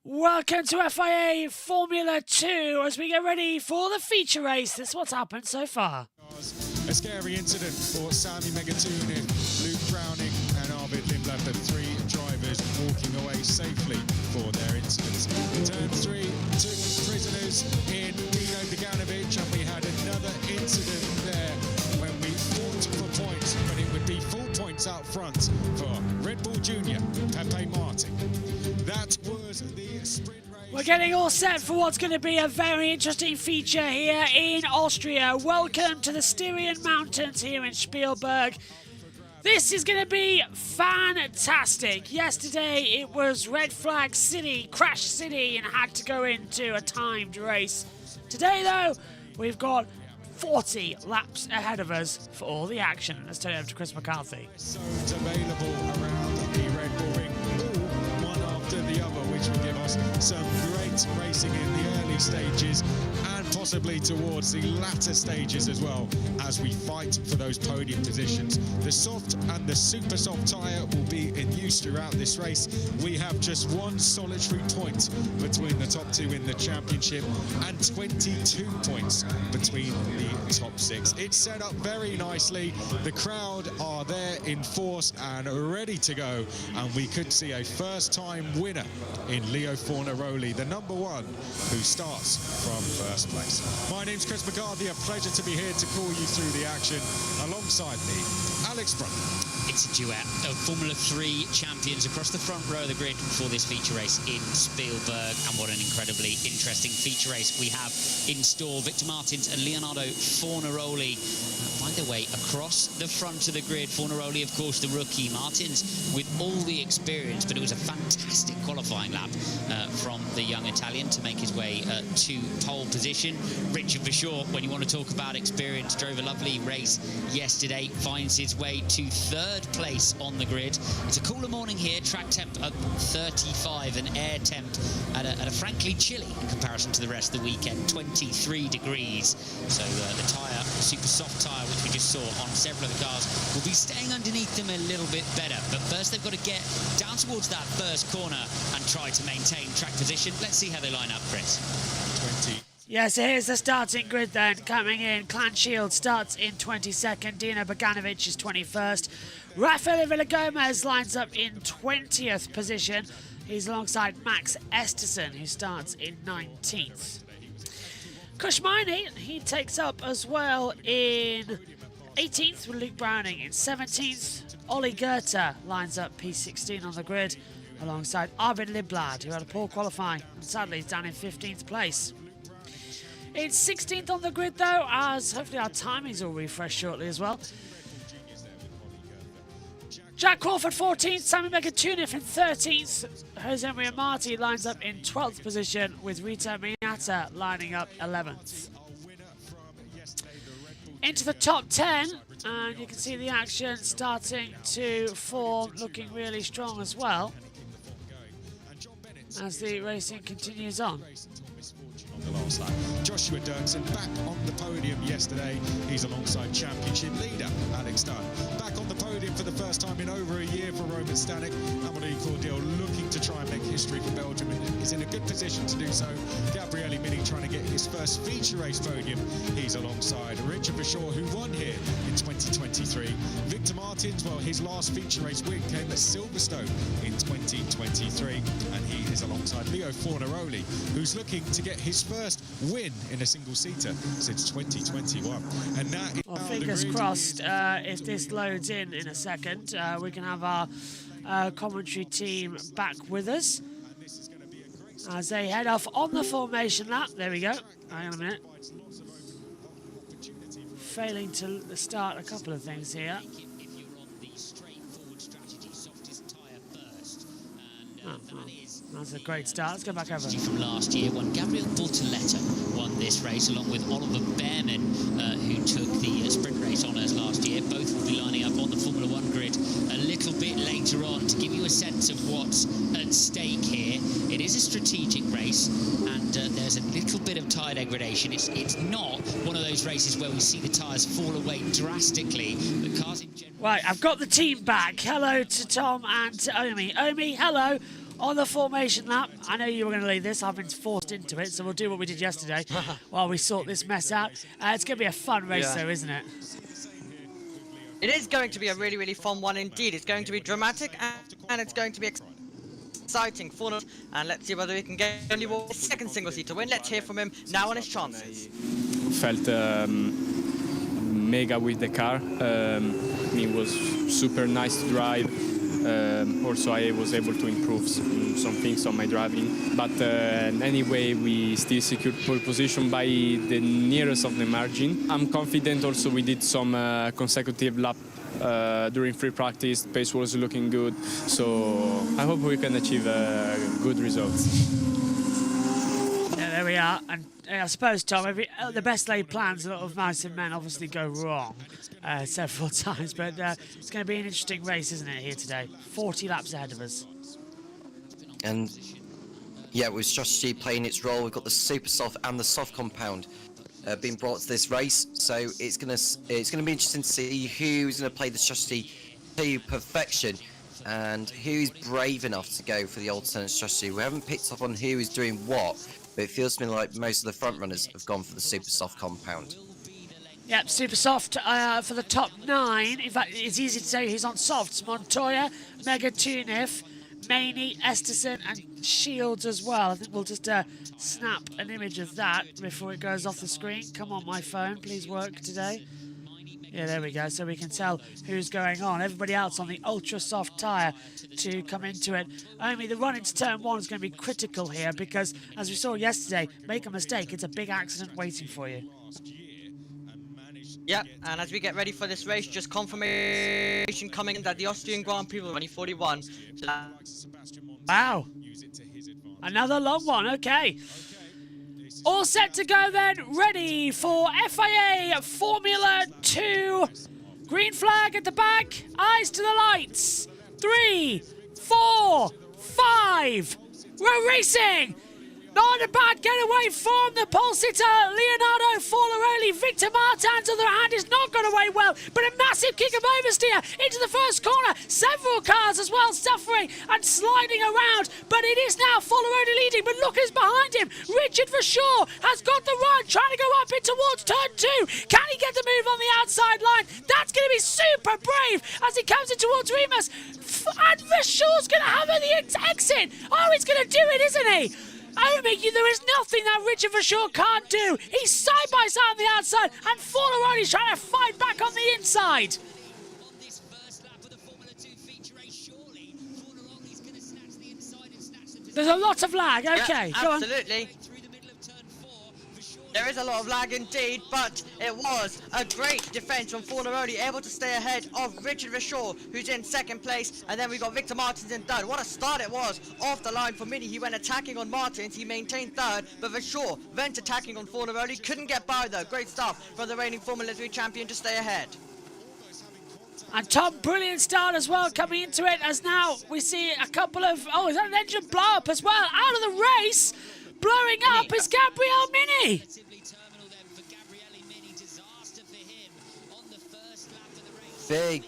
Welcome to FIA Formula 2 as we get ready for the feature race. This is what's happened so far. A scary incident for Sami Megatunin, Luke Browning and Arvid Lindblad, the three drivers walking away safely for their incidents. Turn 3 took prisoners in Dino Beganovic, and we had another incident there when we fought for points, but it would be full points out front for Red Bull Junior, Pepe Martin. That was the sprint race. We're getting all set for what's going to be a very interesting feature here in Austria. Welcome to the Styrian Mountains here in Spielberg. This is going to be fantastic. Yesterday it was Red Flag City, Crash City, and had to go into a timed race. Today though, we've got 40 laps ahead of us for all the action. Let's turn it over to Chris McCarthy. So it's available around the Red Bull Ring, all one after the other, which will give us some great racing in the early stages and possibly towards the latter stages as well as we fight for those podium positions. The soft and the super soft tyre will be in use throughout this race. We have just one solitary point between the top two in the championship and 22 points between the top six. It's set up very nicely. The crowd are there in force and ready to go, and we could see a first-time winner in Leo Fornaroli, the number one, who starts from first place. My name's Chris McCarthy, a pleasure to be here to call you through the action. Alongside me, Alex Brunn. It's a duet of Formula 3 champions across the front row of the grid for this feature race in Spielberg. And what an incredibly interesting feature race we have in store. Victor Martins and Leonardo Fornaroli find their way across the front of the grid. Fornaroli, of course, the rookie. Martins with all the experience, but it was a fantastic qualifying lap from the young Italian to make his way to pole position. Richard Verschoor, when you want to talk about experience, drove a lovely race yesterday, finds his way to third place on the grid. It's a cooler morning here, track temp at 35 and air temp at a frankly chilly in comparison to the rest of the weekend, 23 degrees. So the tyre, super soft tyre, which we just saw on several of the cars, will be staying underneath them a little bit better. But first they've got to get down towards that first corner and try to maintain track position. Let's see how they line up, Chris. 20. Yeah, so here's the starting grid then. Coming in, Clan Shield starts in 22nd. Dino Beganovic is 21st. Rafael Villagomez lines up in 20th position. He's alongside Max Esterson, who starts in 19th. Kushmini, he takes up as well in 18th with Luke Browning in 17th. Ollie Goethe lines up P16 on the grid alongside Arvid Lindblad, who had a poor qualifying and sadly is down in 15th place. It's 16th on the grid though, as hopefully our timings will refresh shortly as well. Jack Crawford 14th, Sami Megatunin in 13th. Jose Maria Marti lines up in 12th position with Rita Miata lining up 11th. Into the top 10, and you can see the action starting to form, looking really strong as well as the racing continues on. The last lap. Joshua Dirksen back on the podium yesterday. He's alongside championship leader Alex Dunn. Back on the podium for the first time in over a year for Roman Stanek. Amadou Cordial looking to try and make history for Belgium and is in a good position to do so. Gabriele Mini trying to get his first feature race podium. He's alongside Richard Verschoor, who won here in 2023. Victor Martins, well, his last feature race win came at Silverstone in 2023, and he is alongside Leo Fornaroli, who's looking to get his first win in a single-seater since 2021. And that is fingers crossed, if this loads in a second, we can have our commentary team back with us as they head off on the formation lap. There we go. Hang on a minute. Failing to start a couple of things here. That's a great start. Let's go back over. From last year, Gabriel Bortoletta won this race, along with Oliver Behrman, who took the sprint race honours last year. Both will be lining up on the Formula 1 grid a little bit later on to give you a sense of what's at stake here. It is a strategic race, and there's a little bit of tyre degradation. It's not one of those races where we see the tyres fall away drastically. The cars in general... Right, I've got the team back. Hello to Tom and to Omi. Omi, hello. On the formation lap, I know you were going to lead this. I've been forced into it, so we'll do what we did yesterday while we sort this mess out. It's going to be a fun race, though, isn't it? It is going to be a really, really fun one indeed. It's going to be dramatic and it's going to be exciting for us. And let's see whether we can get only one second single-seater win. Let's hear from him now on his chances. Felt mega with the car. It was super nice to drive. Also, I was able to improve some things on my driving. But anyway, we still secured pole position by the nearest of the margin. I'm confident also we did some consecutive lap during free practice. Pace was looking good. So I hope we can achieve good results. Yeah, there we are. And I suppose, Tom, the best laid plans of mice and men obviously go wrong several times, but it's going to be an interesting race, isn't it, here today? 40 laps ahead of us. And yeah, with strategy playing its role, we've got the super soft and the soft compound being brought to this race. So it's gonna be interesting to see who's going to play the strategy to perfection and who's brave enough to go for the alternate strategy. We haven't picked up on who is doing what, but it feels to me like most of the front runners have gone for the super soft compound. Yep, super soft for the top 9. In fact, it's easy to say who's on softs. Montoya, Mega Tunif, Maney, Esterson and Shields as well. I think we'll just snap an image of that before it goes off the screen. Come on, my phone, please work today. Yeah, there we go, so we can tell who's going on. Everybody else on the ultra-soft tyre to come into it. Only the run into turn 1 is going to be critical here because, as we saw yesterday, make a mistake, it's a big accident waiting for you. Yep, and as we get ready for this race, just confirmation coming in that the Austrian Grand Prix will 2041. Wow. Another long one, okay. All set to go then, ready for FIA Formula 2. Green flag at the back, eyes to the lights. 3, 4, 5. We're racing. Not a bad getaway from the pole sitter, Leonardo Forlaroli. Victor Martins, on the other hand, has not gone away well, but a massive kick of oversteer into the first corner. Several cars as well suffering and sliding around, but it is now Forlaroli leading, but look who's behind him. Richard Verschoor has got the run, trying to go up in towards turn 2. Can he get the move on the outside line? That's going to be super brave as he comes in towards Remus. And Verschoor's going to have the exit. Oh, he's going to do it, isn't he? Omi, there is nothing that Richard Verschoor can't do. He's side by side on the outside, and Forlaroli's trying to fight back on the inside. There's a lot of lag. Okay, yeah, go on. Absolutely. There is a lot of lag indeed, but it was a great defence from Forlaroli, able to stay ahead of Richard Verschoor, who's in second place, and then we got Victor Martins in third. What a start it was off the line for Mini. He went attacking on Martins, he maintained third, but Verschoor went attacking on Forlaroli, couldn't get by though. Great stuff from the reigning Formula 3 champion to stay ahead. And Tom, brilliant start as well coming into it, as now we see a couple of, oh, is that an engine blow up as well? Out of the race, blowing up is Gabriel Mini. Big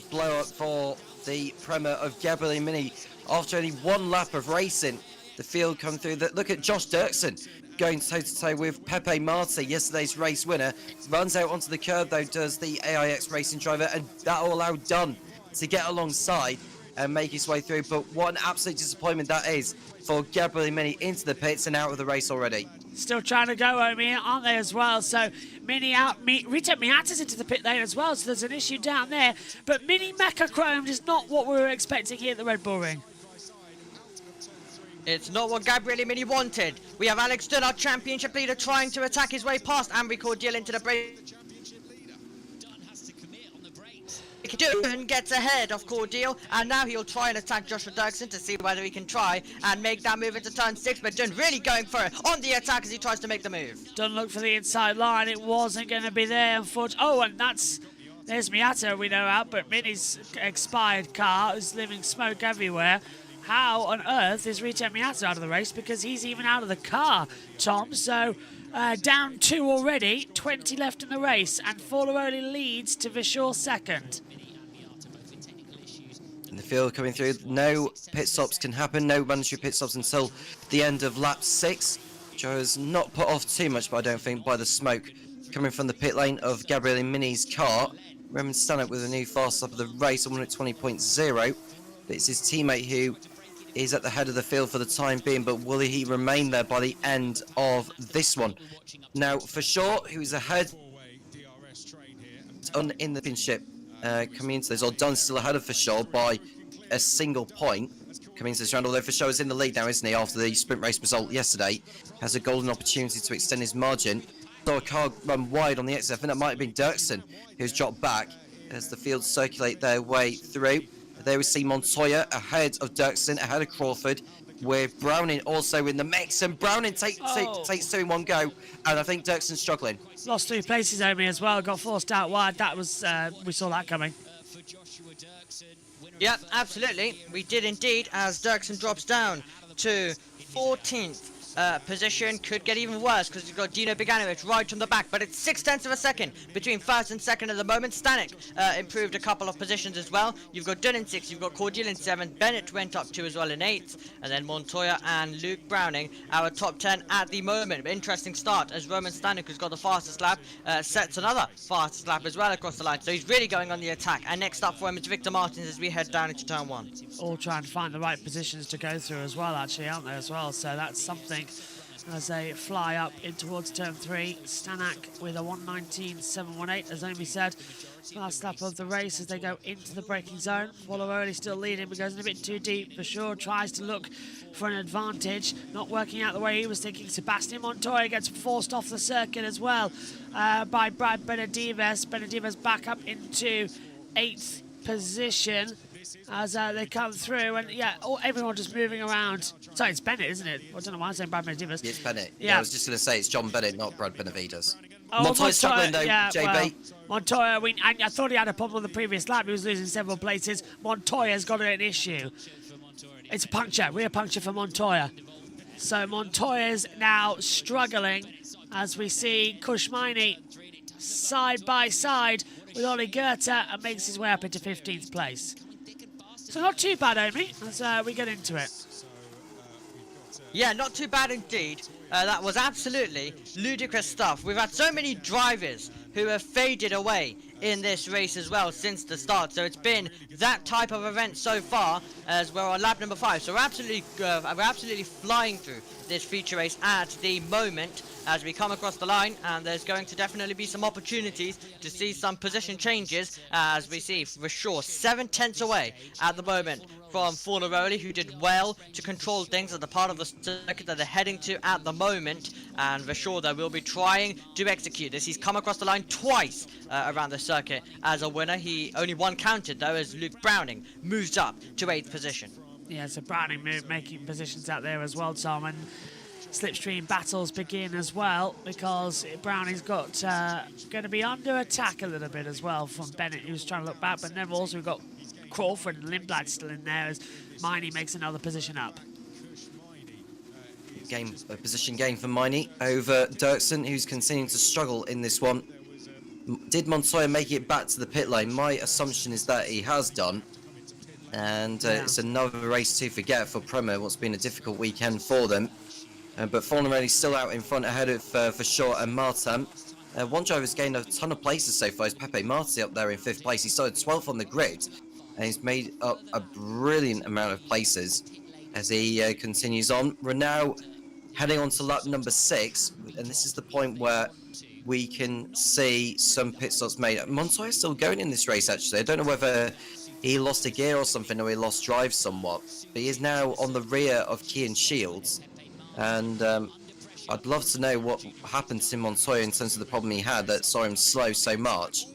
blow up for the Prema of Gabriel Mini. After only one lap of racing, the field come through. Look at Josh Dirksen going toe-to-toe with Pepe Marte, yesterday's race winner. Runs out onto the curb though, does the AIX racing driver, and that will allow Dunn to get alongside and make his way through. But what an absolute disappointment that is for Gabriel Mini, into the pits and out of the race already. Still trying to go, Omi, aren't they, as well? So Mini out, Rita Miatas into the pit lane as well, so there's an issue down there. But Mini Mecha Chromed is not what we were expecting here at the Red Bull Ring. It's not what Gabriel Mini wanted. We have Alex Dunn, our championship leader, trying to attack his way past Amri Cordial into the break. Dune gets ahead of Cordeal, and now he'll try and attack Joshua Dirksen to see whether he can try and make that move into turn 6, but Dune really going for it on the attack as he tries to make the move. Done look for the inside line, it wasn't going to be there, unfortunately. Oh, and there's Miata, we know out, but Mini's expired car is leaving smoke everywhere. How on earth is Rita Miata out of the race? Because he's even out of the car, Tom. So down 2 already, 20 left in the race, and Forlaroli leads to Vishor second. In the field coming through, no pit stops can happen, no mandatory pit stops until the end of lap 6. Joe's not put off too much, but I don't think, by the smoke coming from the pit lane of Gabriele Mini's car. Roman Stanek with a new fast lap of the race, a 1 at 20.0. But it's his teammate who is at the head of the field for the time being, but will he remain there by the end of this one? Now, for sure, who's ahead in the championship coming into this, or Dunn still ahead of for sure by a single point coming into this round, although for sure is in the lead now, isn't he, after the sprint race result yesterday, has a golden opportunity to extend his margin. Saw a car run wide on the exit. I think that might have been Dirksen who's dropped back as the field circulate their way through. There we see Montoya ahead of Dirksen, ahead of Crawford, with Browning also in the mix, and Browning takes 2 in one go, and I think Dirksen's struggling. Lost 3 places, Omi, as well, got forced out wide. That was, we saw that coming. Yep, absolutely. We did indeed, as Dirksen drops down to 14th. Position could get even worse because you've got Dino Beganovic right from the back, but it's 0.6 of a second between first and second at the moment. Stanek improved a couple of positions as well. You've got Dunn in 6, you've got Cordial in 7, Bennett went up 2 as well in 8, and then Montoya and Luke Browning, our top 10 at the moment. Interesting start as Roman Stanek, who's got the fastest lap, sets another fastest lap as well across the line, so he's really going on the attack. And next up for him is Victor Martins as we head down into turn 1. All trying to find the right positions to go through as well, actually, aren't they, as well? So that's something as they fly up in towards turn 3. Stanek with a 1:19.718, as Omi said. Last lap of the race as they go into the braking zone. Forlaroli still leading, but goes in a bit too deep. For sure, tries to look for an advantage. Not working out the way he was thinking. Sebastian Montoya gets forced off the circuit as well by Brad Benavides. Benavides back up into 8th position as they come through, and yeah, everyone just moving around. Sorry, it's Bennett, isn't it? I don't know why I'm saying Brad Benavides. It's Bennett. Yeah, I was just going to say it's John Bennett, not Brad Benavides. Oh, Montoya's struggling though, yeah, JB. well, Montoya, I thought he had a problem on the previous lap. He was losing several places. Montoya's got an issue. It's a puncture, rear puncture for Montoya. So Montoya's now struggling as we see Kushmaini side by side with Ollie Goethe and makes his way up into 15th place. So not too bad, Omi, as we get into it. Yeah, not too bad indeed. That was absolutely ludicrous stuff. We've had so many drivers who have faded away in this race as well since the start. So it's been that type of event so far as we're on lap number 5. So we're absolutely flying through this feature race at the moment as we come across the line, and there's going to definitely be some opportunities to see some position changes as we see for sure 7 tenths away at the moment from Forlaroli, who did well to control things at the part of the circuit that they're heading to at the moment, and for sure they will be trying to execute this. He's come across the line twice around the circuit as a winner. He only one counted though as Luke Browning moves up to 8th position. Yeah, so Browning making positions out there as well, Tom, and slipstream battles begin as well because Browning's got going to be under attack a little bit as well from Bennett, who's trying to look back, but then also we've got Crawford and Lindblad still in there as Miney makes another position up. Position gain for Miney over Dirksen, who's continuing to struggle in this one. Did Montoya make it back to the pit lane? My assumption is that he has done. And it's another race to forget for Prema, what's been a difficult weekend for them. But Forlaroli's still out in front ahead of for sure and Martin. One driver's gained a ton of places so far. Is Pepe Marti up there in 5th place. He started 12th on the grid and he's made up a brilliant amount of places as he continues on. We're now heading on to lap number 6, and this is the point where we can see some pit stops made. Montoya's still going in this race actually. I don't know whether he lost a gear or something, or he lost drive somewhat. But he is now on the rear of Kian Shields. And I'd love to know what happened to Montoya in terms of the problem he had that saw him slow so much.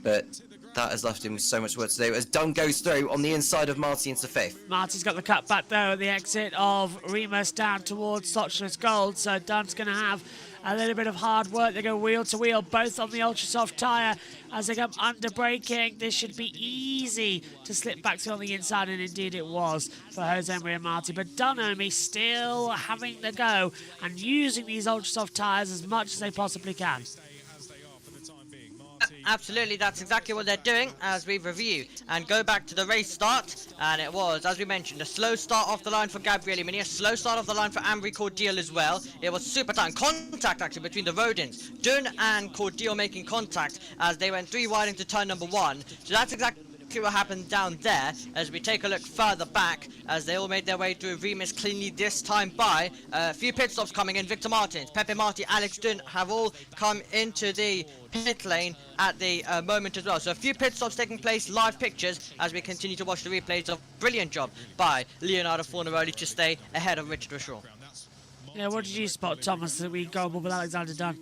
But that has left him with so much work to do as Dunn goes through on the inside of Marty into 5th. Marty's got the cut back there at the exit of Remus down towards Socialist Gold, so Dunn's going to have a little bit of hard work. They go wheel to wheel, both on the ultra soft tyre as they come under braking. This should be easy to slip back to on the inside, and indeed it was for Jose Maria Marti. But Dunomi still having the go and using these ultra soft tyres as much as they possibly can. Absolutely, that's exactly what they're doing as we review and go back to the race start. And it was, as we mentioned, a slow start off the line for Gabriele Mini, a slow start off the line for Ambry Cordial as well. It was super tight contact actually between the Rodins. Dunn and Cordial making contact as they went 3 wide into turn number 1. So that's exactly what happened down there. As we take a look further back as they all made their way through Remus cleanly this time by. A few pit stops coming in. Victor Martins, Pepe Marti, Alex Dunn have all come into the pit lane at the moment as well. So a few pit stops taking place, live pictures as we continue to watch the replays of brilliant job by Leonardo Fornaroli to stay ahead of Richard Rashaw. Yeah, what did you spot, Thomas, that we go with Alexander Dunn?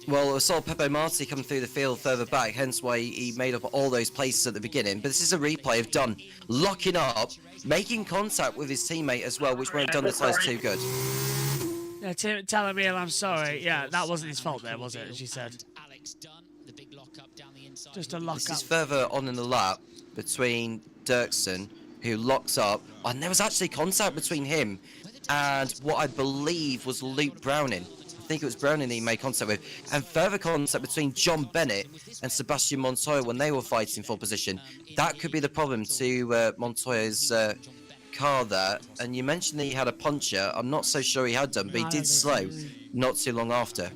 Well, I saw Pepe Marti come through the field further back, hence why he made up all those places at the beginning. But this is a replay of Dunn locking up, making contact with his teammate as well, which won't have done the size too good. Yeah, telling me I'm sorry. Yeah, that wasn't his fault there, was it, as you said? Just a lock This up. is further on in the lap between Dirksen, who locks up, and there was actually contact between him and what I believe was Luke Browning. I think it was Browning that he made contact with, and further contact between John Bennett and Sebastian Montoya when they were fighting for position. That could be the problem to Montoya's car there. And you mentioned that he had a puncture. I'm not so sure he had done, but he did slow not too long after.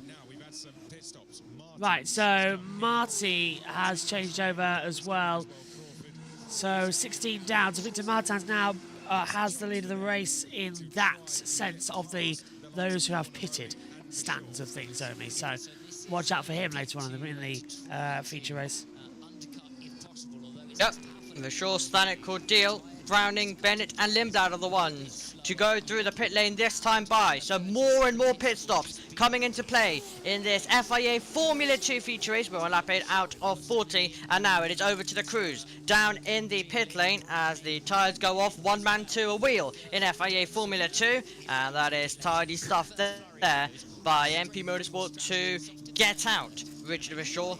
Right, so Marty has changed over as well. So 16 down. So Victor Martins now has the lead of the race in that sense of those who have pitted stands of things only. So watch out for him later on in the feature race. Yep, Rashaw, Stanek, Cordial, Browning, Bennett and Lindblad are the ones to go through the pit lane this time by. So more and more pit stops coming into play in this FIA Formula 2 feature race. We're on lap 8 out of 40, and now it is over to the crews down in the pit lane as the tyres go off, one man to a wheel in FIA Formula 2, and that is tidy stuff there by MP Motorsport to get out Richard Rashaw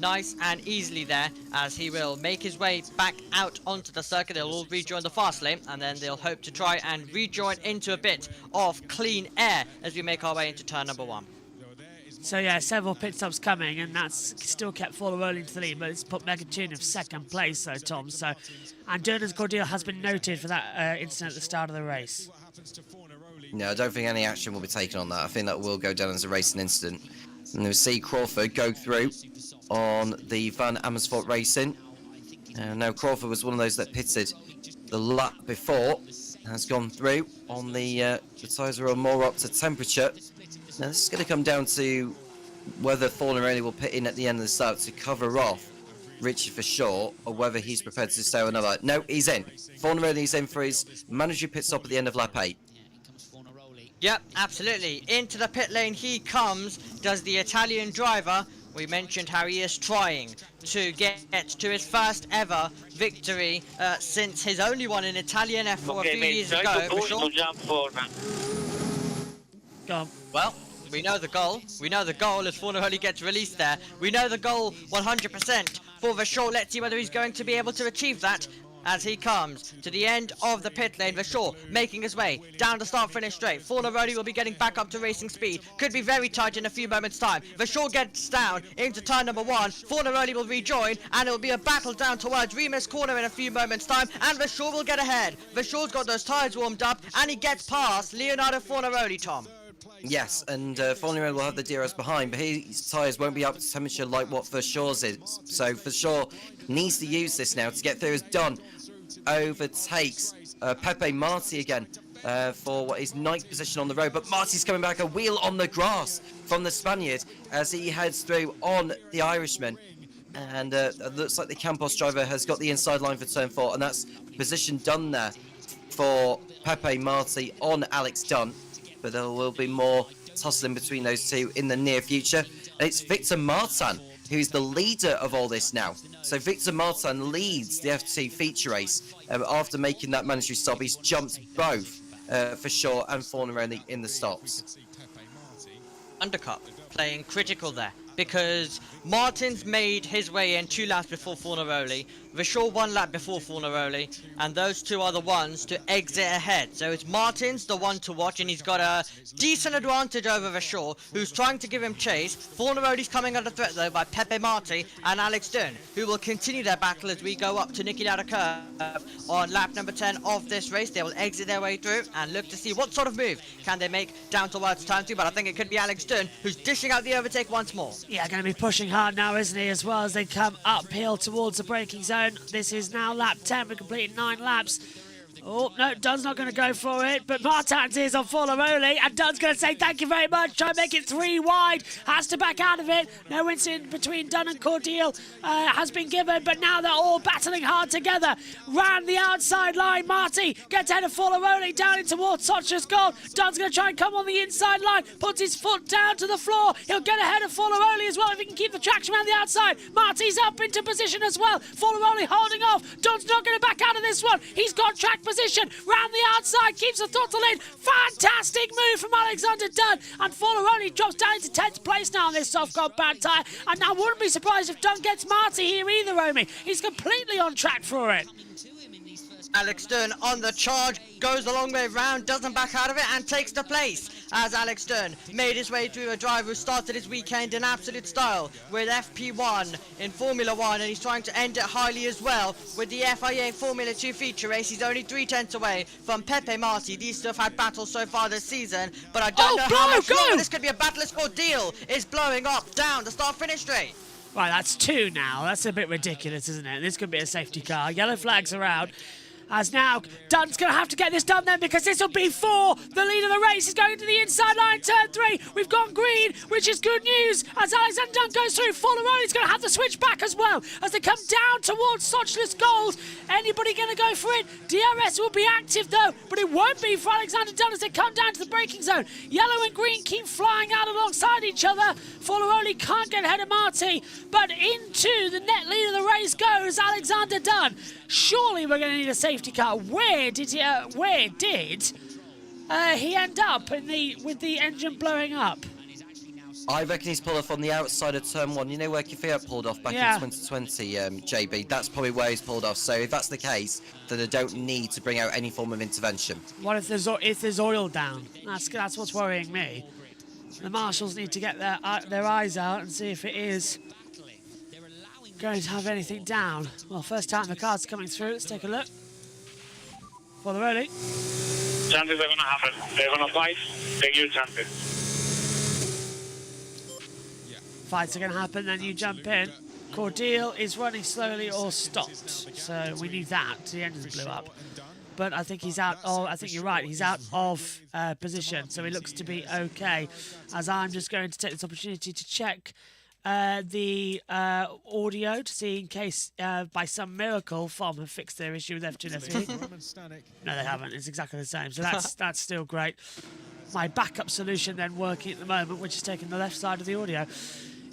nice and easily there as he will make his way back out onto the circuit. They'll all rejoin the fast lane and then they'll hope to try and rejoin into a bit of clean air as we make our way into turn number 1. So yeah, several pit stops coming, and that's still kept Fornaroli into the lead, but it's put Megatune in second place, though, Tom. So, and Durden's Cordial has been noted for that incident at the start of the race. No, I don't think any action will be taken on that. I think that will go down as a racing incident. And we'll see Crawford go through on the Van Amersfoort Racing. Now Crawford was one of those that pitted the lap before, has gone through on the tyres are more up to temperature. Now this is going to come down to whether Fornaroli will pit in at the end of the start to cover off Richard Rashaw, or whether he's prepared to stay another. No, he's in. Fornaroli's in for his mandatory pit stop at the end of lap 8. Yep, absolutely. Into the pit lane he comes, does the Italian driver. We mentioned how he is trying to get to his first ever victory since his only one in Italian F4 a few years ago. Go on. Well, we know the goal. We know the goal as Fornaroli gets released there. We know the goal 100% for Rashaw. Let's see whether he's going to be able to achieve that as he comes to the end of the pit lane. Rashaw making his way down the start-finish straight. Fornaroli will be getting back up to racing speed. Could be very tight in a few moments' time. Rashaw gets down into turn number 1. Fornaroli will rejoin, and it will be a battle down towards Remus corner in a few moments' time, and Rashaw will get ahead. Rashaw's got those tyres warmed up, and he gets past Leonardo Fornaroli, Tom. Yes, and Fornaroli will have the DRS behind, but his tyres won't be up to temperature like what Rashaw's is. So Rashaw needs to use this now to get through. As Dunn overtakes Pepe Marti again for what is 9th position on the road, but Marti's coming back, a wheel on the grass from the Spaniard as he heads through on the Irishman. And it looks like the Campos driver has got the inside line for turn 4, and that's position done there for Pepe Marti on Alex Dunn. But there will be more tussling between those two in the near future. And it's Victor Martin who's the leader of all this now. So Victor Martin leads the F2 feature race after making that mandatory stop. He's jumped both Verschoor and Fornaroli in the stops. Undercut playing critical there, because Martins made his way in 2 laps before Fornaroli, Verschoor 1 lap before Fornaroli, and those two are the ones to exit ahead. So it's Martins the one to watch, and he's got a decent advantage over Verschoor, who's trying to give him chase. Fornaroli's coming under threat though by Pepe Marti and Alex Dern, who will continue their battle as we go up to Niki Lauda curve on lap number 10 of this race. They will exit their way through and look to see what sort of move can they make down towards turn 2, but I think it could be Alex Dern who's dishing out the overtake once more. Yeah, going to be pushing hard now, isn't he, as well as they come uphill towards the braking zone. This is now lap 10. We're completing 9 laps. Oh, no, Dunn's not going to go for it, but Martins is on Fornaroli, and Dunn's going to say thank you very much, try and make it 3 wide, has to back out of it. No incident between Dunn and Cordial has been given, but now they're all battling hard together. Round the outside line, Marty gets ahead of Fornaroli down in towards Socha's goal. Dunn's going to try and come on the inside line, puts his foot down to the floor. He'll get ahead of Fornaroli as well if he can keep the traction around the outside. Marty's up into position as well. Fornaroli holding off. Dunn's not going to back out of this one. He's got track position. Round the outside, keeps the throttle in. Fantastic move from Alexander Dunn. And Fornaroli drops down into 10th place now on this soft compound tyre. And I wouldn't be surprised if Dunn gets Marty here either, Romy. He's completely on track for it. Alex Dern on the charge, goes the long way round, doesn't back out of it, and takes the place as Alex Dern made his way through a driver who started his weekend in absolute style with FP1 in Formula 1, and he's trying to end it highly as well with the FIA Formula 2 feature race. He's only 3/10 away from Pepe Marti. These two have had battles so far this season, but I don't know how much longer this could be. A battleless ordeal is blowing up down the start-finish straight. Right, that's 2 now. That's a bit ridiculous, isn't it? This could be a safety car. Yellow flags are out. As now, Dunn's going to have to get this done then, because this will be 4. The lead of the race is going to the inside line, turn 3. We've gone green, which is good news. As Alexander Dunn goes through, Fornaroli's going to have to switch back as well as they come down towards Sochless goals. Anybody going to go for it? DRS will be active though, but it won't be for Alexander Dunn as they come down to the braking zone. Yellow and green keep flying out alongside each other. Fornaroli can't get ahead of Marti, but into the net lead of the race goes Alexander Dunn. Surely we're going to need a safety car. Where did he end up with the engine blowing up? I reckon he's pulled off on the outside of turn 1. You know where Kvyat pulled off back in 2020, JB? That's probably where he's pulled off. So if that's the case, then they don't need to bring out any form of intervention. What if there's oil down? That's what's worrying me. The marshals need to get their eyes out and see if it is going to have anything down. Well, first time the car's coming through. Let's take a look. Fornaroli. Chances are going to happen. They're going to fight. Take your chances. Fights are going to happen, then you jump in. Cordial is running slowly or stopped, so we knew that. The engines blew up. But I think he's out. Oh, I think you're right. He's out of position, so he looks to be okay. As I'm just going to take this opportunity to check the audio to see in case by some miracle FOM have fixed their issue with F2 and F3. No, they haven't. It's exactly the same. So that's still great. My backup solution then working at the moment, which is taking the left side of the audio.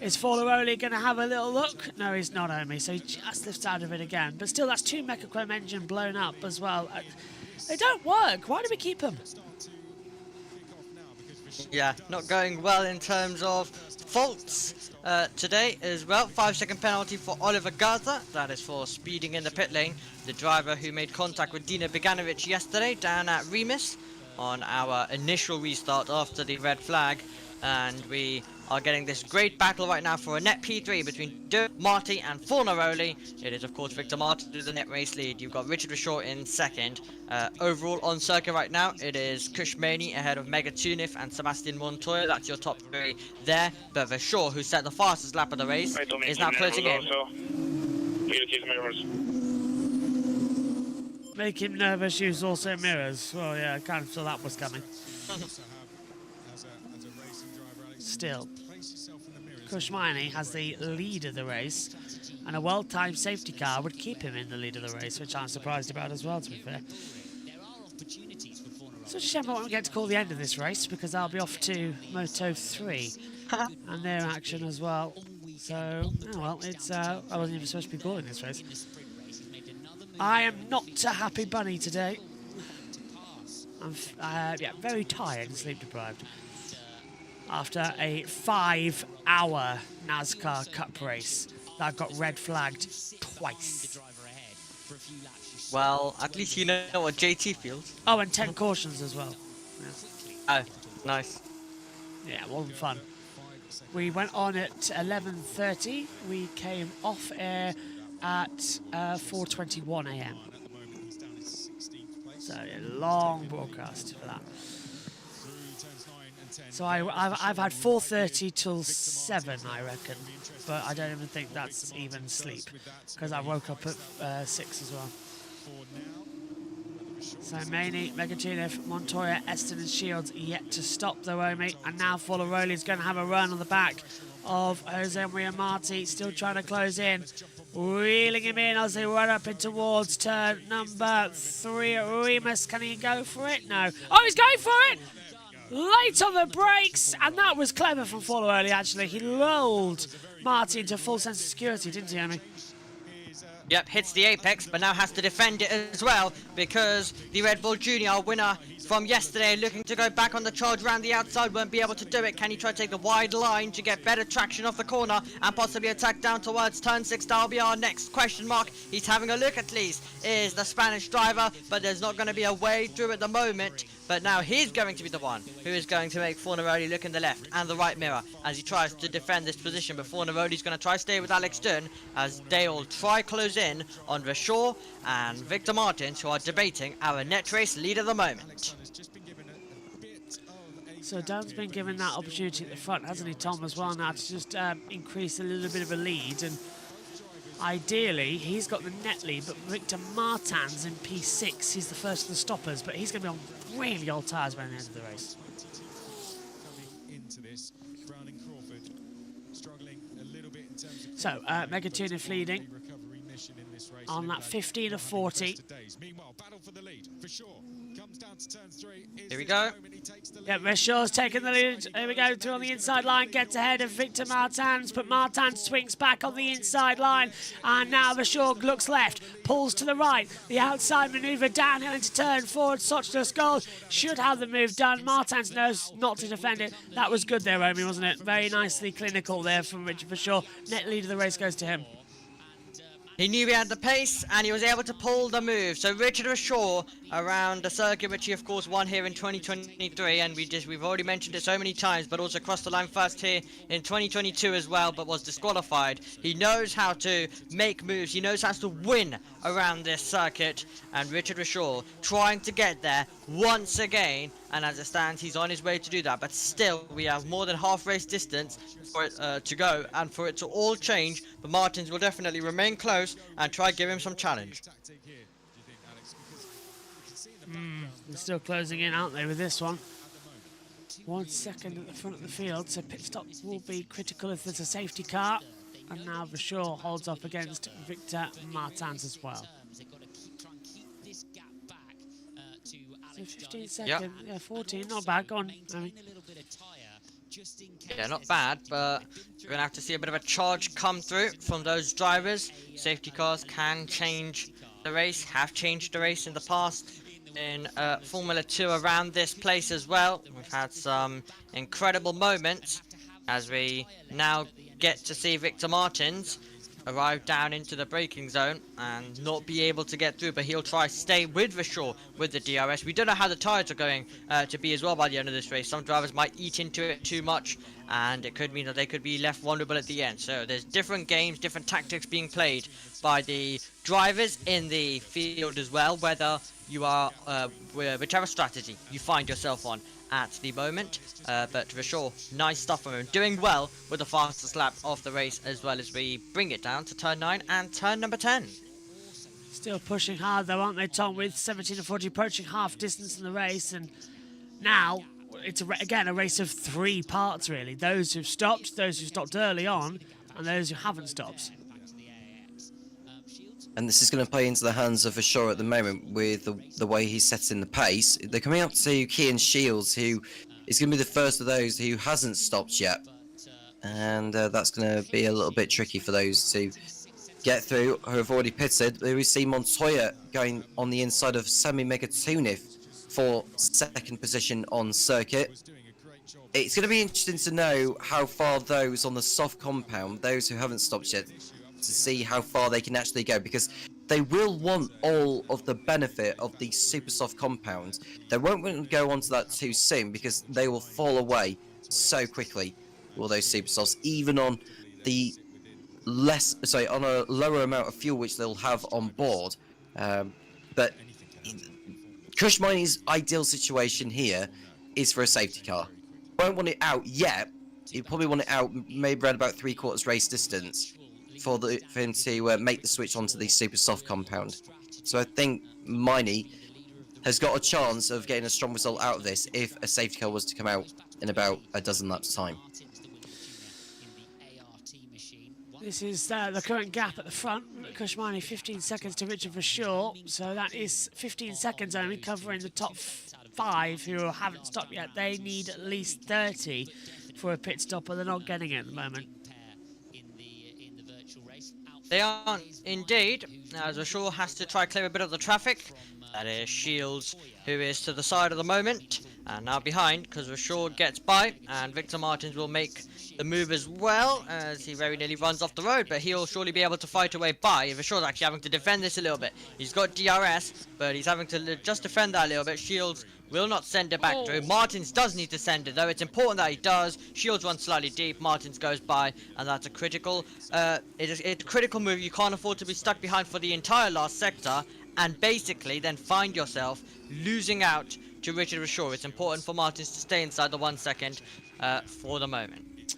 Is Fornaroli going to have a little look? No, he's not, Omi, so he just lifts out of it again. But still, that's 2 Mechachrome engine blown up as well. They don't work. Why do we keep them? Yeah, not going well in terms of faults today as well. 5-second penalty for Oliver Garza. That is for speeding in the pit lane. The driver who made contact with Dino Beganovic yesterday down at Remus on our initial restart after the red flag. And we are getting this great battle right now for a net P3 between Marty and Fornaroli. It is, of course, Victor Marty with the net race lead. You've got Richard Verschoor in second. Overall on circuit right now, it is Kushmani ahead of Mega Tunif and Sebastian Montoya. That's your top 3 there. But Verschoor, who set the fastest lap of the race, is now closing in. Make him nervous, use also mirrors. Well, yeah, I kind of saw that was coming. Still, Kushmani has the lead of the race, and a well-timed safety car would keep him in the lead of the race, which I'm surprised about as well, to be fair. So it's a shame I won't get to call the end of this race, because I'll be off to Moto 3 and their action as well. So, oh well, it's I wasn't even supposed to be calling this race. I am not a happy bunny today. I'm very tired and sleep deprived after a 5-hour NASCAR Cup race that got red flagged twice. Well, at least you know what JT feels. Oh, and 10 cautions as well. Oh, nice. Yeah, it wasn't fun. We went on at 11:30. We came off air at 4:21 a.m. So a long broadcast for that. So I've had 4:30 till 7, I reckon, but I don't even think that's even sleep because I woke up at 6 as well. So Maney, Megatunif, Montoya, Eston and Shields yet to stop though, Omi, and now Forlaroli is going to have a run on the back of Jose Maria Marti, still trying to close in, reeling him in as they run up in towards turn number 3. Remus, can he go for it? No. Oh, he's going for it! Late on the brakes, and that was clever from Forlaroli actually. He lulled Marti into full sense of security, didn't he, Omi? Yep, hits the apex, but now has to defend it as well because the Red Bull Junior winner from yesterday looking to go back on the charge around the outside won't be able to do it. Can he try to take the wide line to get better traction off the corner and possibly attack down towards turn 6? That'll be our next question mark. He's having a look at least, is the Spanish driver, but there's not going to be a way through at the moment. But now he's going to be the one who is going to make Fornaroli look in the left and the right mirror as he tries to defend this position. But Fornaroli's going to try to stay with Alex Dunn as they will try close in on Rashaw and Victor Martins, who are debating our net race lead at the moment. So Dan's been given that opportunity at the front, hasn't he, Tom, as well now to just increase a little bit of a lead. And ideally, he's got the net lead, but Victor Martins in P6, he's the first of the stoppers, but he's going to be on really old tyres by the end of the race. So, Megatunif leading on that 15 of 40. Here we go. Yeah, Rashaw's taking the lead. Here we go, through on the inside line, gets ahead of Victor Martins, but Martins swings back on the inside line, and now Rashaw looks left, pulls to the right, the outside manoeuvre downhill into turn forward, Sochner's goal, should have the move done. Martins knows not to defend it. That was good there, Romy, wasn't it? Very nicely clinical there from Richard Rashaw. Net lead of the race goes to him. He knew he had the pace and he was able to pull the move. So Richard Rashaw around the circuit, which he of course won here in 2023, and we've already mentioned it so many times, but also crossed the line first here in 2022 as well, but was disqualified. He knows how to make moves, he knows how to win around this circuit, and Richard Rashaw trying to get there once again, and as it stands he's on his way to do that, but still we have more than half race distance for it to go and for it to all change. But Martins will definitely remain close and try to give him some challenge. They're still closing in, aren't they, with this one? 1 second at the front of the field, so pit stop will be critical if there's a safety car. And now Rashaw holds up against Victor Martins as well. So 15 seconds, yeah, 14, not bad, go on. Yeah, not bad, but we're going to have to see a bit of a charge come through from those drivers. Safety cars can change the race, have changed the race in the past in Formula 2 around this place as well. We've had some incredible moments as we now get to see Victor Martins arrive down into the braking zone and not be able to get through, but he'll try to stay with Rashaw with the DRS. We don't know how the tyres are going to be as well by the end of this race. Some drivers might eat into it too much, and it could mean that they could be left vulnerable at the end. So there's different games, different tactics being played by the drivers in the field as well, whether you are whichever strategy you find yourself on at the moment. But for sure, nice stuff from him, doing well with the fastest lap of the race, as well as we bring it down to turn 9 and turn number 10. Still pushing hard though, aren't they, Tom, with 17 and 40 approaching half distance in the race. And now it's again a race of 3 parts really: those who've stopped early on, and those who haven't stopped. And this is going to play into the hands of Rashaw at the moment with the way he's setting the pace. They're coming up to Kian Shields, who is going to be the first of those who hasn't stopped yet. and that's going to be a little bit tricky for those to get through who have already pitted. We see Montoya going on the inside of Semi-Mega Tunif for second position on circuit. It's going to be interesting to know how far those on the soft compound, those who haven't stopped yet, to see how far they can actually go, because they will want all of the benefit of the super soft compound. They won't want to go onto that too soon, because they will fall away so quickly, all those super softs, even on the on a lower amount of fuel which they'll have on board. But Kush Mining's ideal situation here is for a safety car. Won't want it out yet. He'll probably want it out maybe around about 3/4 race distance for him to make the switch onto the super soft compound. So I think Miney has got a chance of getting a strong result out of this if a safety car was to come out in about a dozen laps time. This is the current gap at the front. Kushmani 15 seconds to Richard Verschoor, so that is 15 seconds only covering the top 5 who haven't stopped yet. They need at least 30 for a pit stop, but they're not getting it at the moment. They aren't indeed, as Verschoor has to try clear a bit of the traffic. That is Shields, who is to the side at the moment, and now behind, because Verschoor gets by, and Victor Martins will make the move as well, as he very nearly runs off the road, but he'll surely be able to fight away by. Verschoor's actually having to defend this a little bit. He's got DRS, but he's having to just defend that a little bit. Shields will not send it back through. Martins does need to send it, though. It's important that he does. Shields runs slightly deep. Martins goes by, and that's a critical, it's a critical move. You can't afford to be stuck behind for the entire last sector, and basically then find yourself losing out to Richard Verschoor. It's important for Martins to stay inside the 1 second for the moment.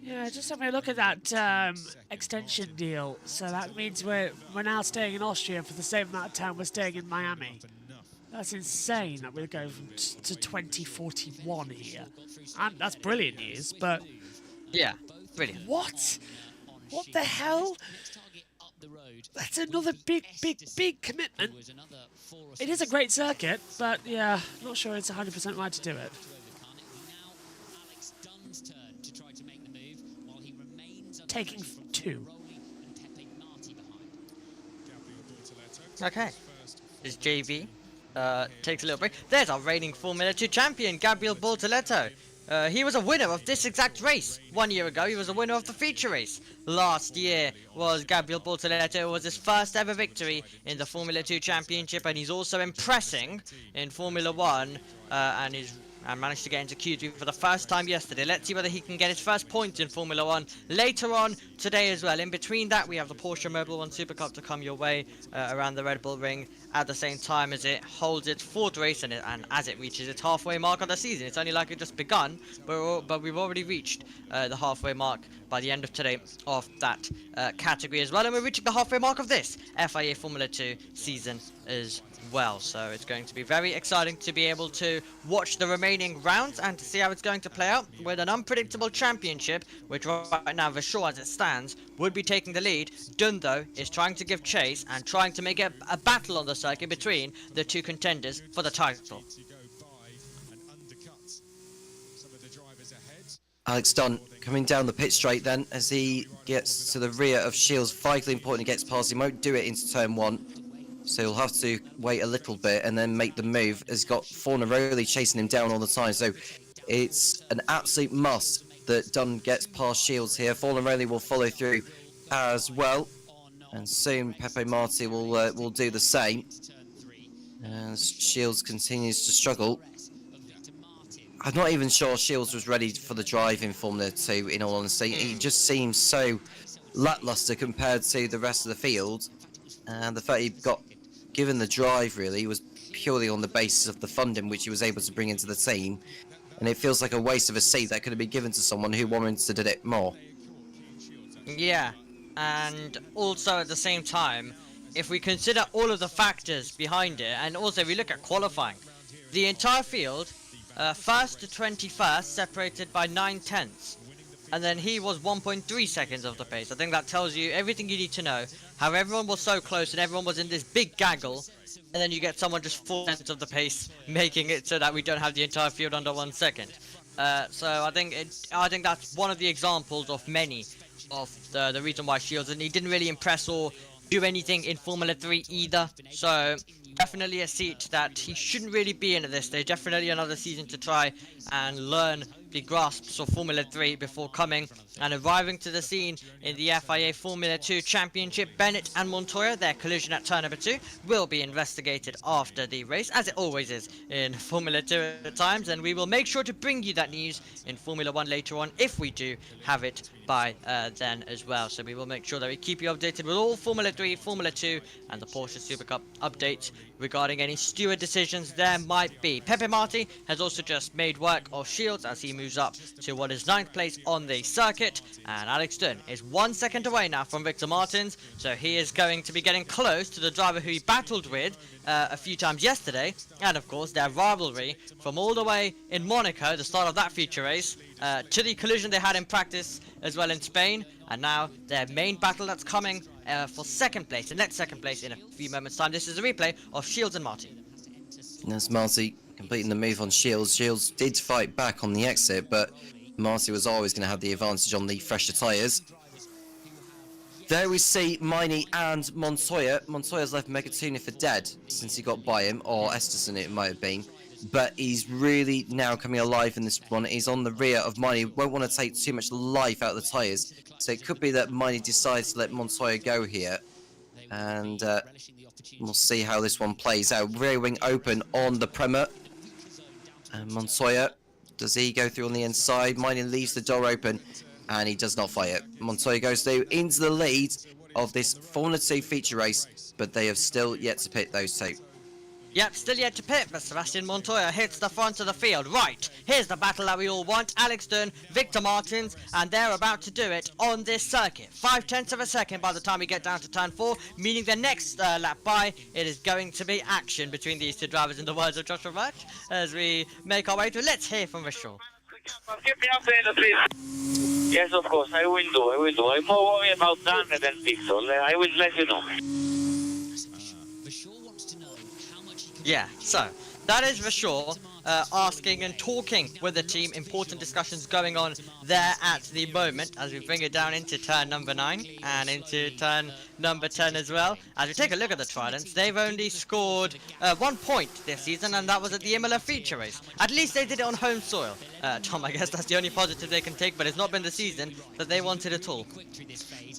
Yeah, just having a look at that extension deal. So that means we're now staying in Austria for the same amount of time we're staying in Miami. That's insane that we're going from to 2041 here. And that's brilliant news, but... Yeah, brilliant. What? What the hell? That's another big commitment. It is a great circuit, but yeah, not sure it's 100% right to do it. Taking 2. Okay. This JB takes a little break. There's our reigning Formula 2 champion, Gabriel Bortoletto. He was a winner of this exact race 1 year ago. He was a winner of the feature race. Last year was Gabriel Bortoletto. It was his first ever victory in the Formula 2 championship, and he's also impressing in Formula 1 and managed to get into Q3 for the first time yesterday. Let's see whether he can get his first points in Formula 1 later on today as well. In between that, we have the Porsche Mobil 1 Super Cup to come your way around the Red Bull Ring at the same time as it holds its 4th race and as it reaches its halfway mark of the season. It's only like it just begun, but we've already reached the halfway mark by the end of today of that category as well. And we're reaching the halfway mark of this FIA Formula 2 season as well. So it's going to be very exciting to be able to watch the remaining rounds and to see how it's going to play out with an unpredictable championship, which right now, Verschoor as it stands, would be taking the lead. Dunn, though, is trying to give chase and trying to make a battle on the circuit between the two contenders for the title. Alex Dunn coming down the pit straight then as he gets to the rear of Shields. Vitally important he gets past. He won't do it into turn 1. So he'll have to wait a little bit and then make the move, as he's got Fornaroli chasing him down all the time. So it's an absolute must that Dunn gets past Shields here. Fornaroli will follow through as well. And soon Pepe Marti will do the same. As Shields continues to struggle. I'm not even sure Shields was ready for the drive in Formula 2, in all honesty. He just seems so lacklustre compared to the rest of the field. And the fact he got given the drive, really, was purely on the basis of the funding which he was able to bring into the team. And it feels like a waste of a seat that could have been given to someone who warranted it more. Yeah, and also at the same time, if we consider all of the factors behind it, and also if we look at qualifying, the entire field, 1st to 21st, separated by 9/10. And then he was 1.3 seconds off the pace. I think that tells you everything you need to know. How everyone was so close and everyone was in this big gaggle. And then you get someone just 4 seconds of the pace, making it so that we don't have the entire field under 1 second. So I think that's one of the examples of many of the reason why Shields, and he didn't really impress or do anything in Formula 3 either. So definitely a seat that he shouldn't really be in at this stage. Definitely another season to try and learn the grasps of Formula 3 before coming and arriving to the scene in the FIA Formula 2 Championship. Bennett and Montoya, their collision at turn number 2 will be investigated after the race, as it always is in Formula 2 at times, and we will make sure to bring you that news in Formula 1 later on if we do have it by then as well. So we will make sure that we keep you updated with all Formula 3, Formula 2 and the Porsche Super Cup updates regarding any steward decisions there might be. Pepe Marti has also just made work of Shields as he moves up to what is 9th place on the circuit, and Alex Dunn is 1 second away now from Victor Martins, so he is going to be getting close to the driver who he battled with a few times yesterday, and of course their rivalry from all the way in Monaco, the start of that feature race, to the collision they had in practice as well in Spain, and now their main battle that's coming for second place, the next second place in a few moments time. This is a replay of Shields and Marti. There's Marty completing the move on Shields. Shields did fight back on the exit, but Marty was always going to have the advantage on the fresher tyres. There we see Miney and Montoya. Montoya's left Megatuna for dead since he got by him, or Esterson it might have been. But he's really now coming alive in this one. He's on the rear of Miney. Won't want to take too much life out of the tyres. So it could be that Miney decides to let Montoya go here. And we'll see how this one plays out. Rear wing open on the Prema. And Montoya, does he go through on the inside? Miney leaves the door open and he does not fire. Montoya goes through into the lead of this Formula 2 feature race, but they have still yet to pit those two. Yep, still yet to pit, but Sebastian Montoya hits the front of the field. Right, here's the battle that we all want. Alex Dunn, Victor Martins, and they're about to do it on this circuit. 0.5 of a second by the time we get down to turn 4, meaning the next lap by, it is going to be action between these two drivers, in the words of Joshua Birch, as we make our way through. Let's hear from Vishal. Keep me updated, please. Yes, of course, I will do. I'm more worried about Dan than Pixel. I will let you know. Yeah, so that is Vishal asking and talking with the team. Important discussions going on there at the moment as we bring it down into turn number 9 and into turn number 10 as well. As we take a look at the Tridents, they've only scored 1 point this season, and that was at the Imola feature race. At least they did it on home soil. Tom, I guess that's the only positive they can take, but it's not been the season that they wanted at all.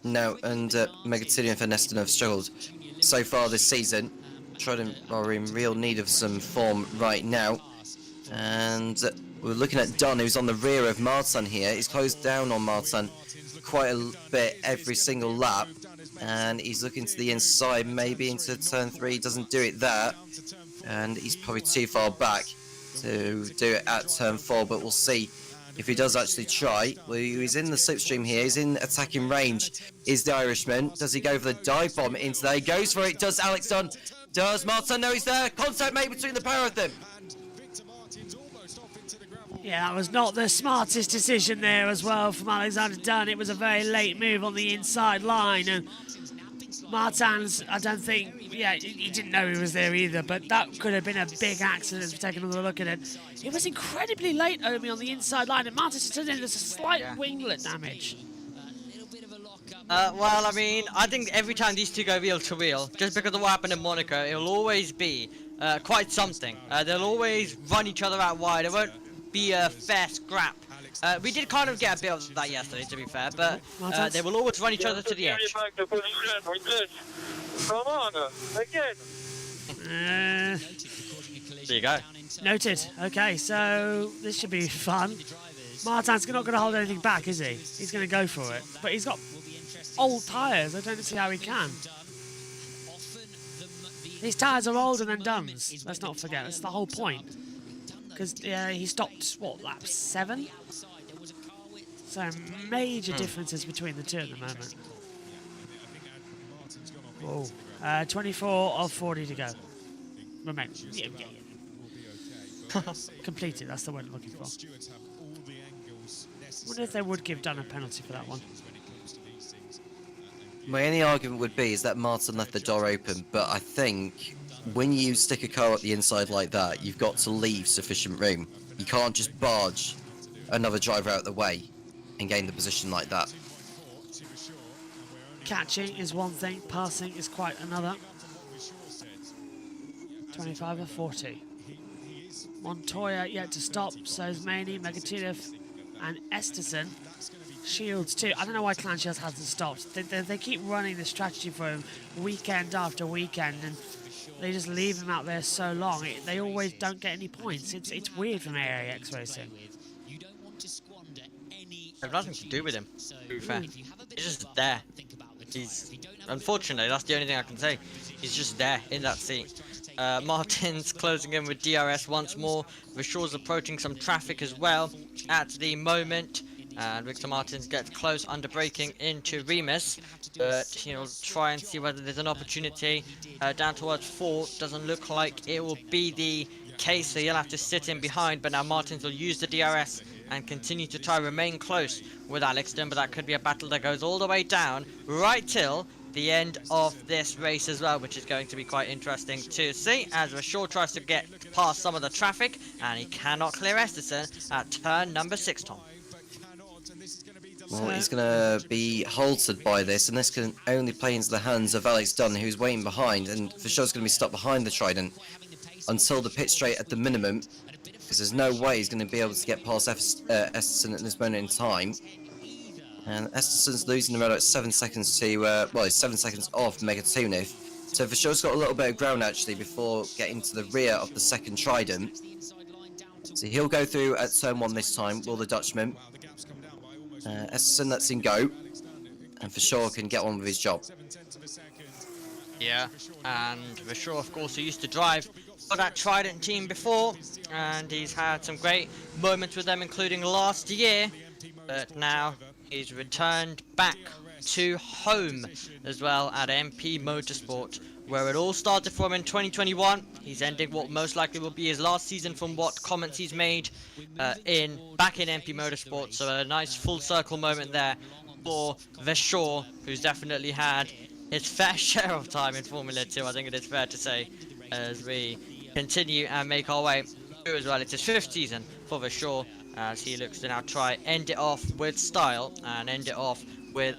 No, and Megatilian and Neston have struggled so far this season. Trident are in real need of some form right now, and we're looking at Don, who's on the rear of Martin here. He's closed down on Martin quite a bit every single lap, and he's looking to the inside, maybe into turn 3. He doesn't do it there, and he's probably too far back to do it at turn 4, but we'll see if he does actually try. Well, he's in the slipstream here, he's in attacking range, is the Irishman. Does he go for the dive bomb into there? He goes for it, does Alex Dunn. Does Martin know he's there? Contact made between the pair of them. Yeah, that was not the smartest decision there as well from Alexander Dunn. It was a very late move on the inside line, and Martins, I don't think, he didn't know he was there either, but that could have been a big accident if we're taking another look at it. It was incredibly late, Omi, on the inside line, and Martins turned in there's a slight winglet damage. Well, I mean, I think every time these two go wheel to wheel, just because of what happened in Monaco, it will always be quite something. They'll always run each other out wide. It won't be a fair scrap. We did kind of get a bit of that yesterday, to be fair, but they will always run each other to the edge. Come on, again. There you go. Noted. Okay, so this should be fun. Martin's not going to hold anything back, is he? He's going to go for it. But he's got old tyres. I don't see how he can. These tyres are older than Dunn's. Let's not forget. That's the whole point. Because he stopped, what, lap 7? So major differences between the two at the moment. Whoa. 24 of 40 to go. Remember. Yeah. Completed, that's the word I'm looking for. I wonder if they would give Dunn a penalty for that one. My only argument would be is that Martin left the door open, but I think when you stick a car up the inside like that, you've got to leave sufficient room. You can't just barge another driver out of the way and gain the position like that. Catching is one thing, passing is quite another. 25 or 40. Montoya yet to stop, so is Maney, Megatunov and Esterson. Shields too. I don't know why Clan Shields hasn't stopped. They keep running the strategy for him weekend after weekend, and they just leave him out there so long. They always don't get any points. It's weird from AAX Racing. They have nothing to do with him, to be fair. He's just there. Unfortunately, that's the only thing I can say. He's just there in that seat. Martin's closing in with DRS once more. Vishor's approaching some traffic as well at the moment. And Victor Martins gets close under braking into Remus. But he'll try and see whether there's an opportunity down towards 4. Doesn't look like it will be the case, so he'll have to sit in behind. But now Martins will use the DRS and continue to try remain close with Alexton, but that could be a battle that goes all the way down right till the end of this race as well, which is going to be quite interesting to see as Rashor tries to get past some of the traffic, and he cannot clear Esterson at turn number 6, Tom. Well, he's going to be halted by this, and this can only play into the hands of Alex Dunn, who's waiting behind, and for sure is going to be stuck behind the Trident until the pit straight at the minimum, because there's no way he's going to be able to get past Esterson at this moment in time. And Esterson's losing around like 7 seconds to, well, he's 7 seconds off Megatunov. So for sure he's got a little bit of ground actually before getting to the rear of the second Trident. So he'll go through at turn 1 this time, will the Dutchman. Esterson, that's in go. And for sure can get on with his job. Yeah, and Vishor, of course, who used to drive for that Trident team before, and he's had some great moments with them, including last year, but now he's returned back to home as well at MP Motorsport, where it all started for him in 2021. He's ending what most likely will be his last season from what comments he's made back in MP Motorsport, so a nice full circle moment there for Vishor, who's definitely had his fair share of time in Formula 2, I think it is fair to say, as we continue and make our way through as well. It's his 5th season for Vishor, as he looks to now try end it off with style and end it off with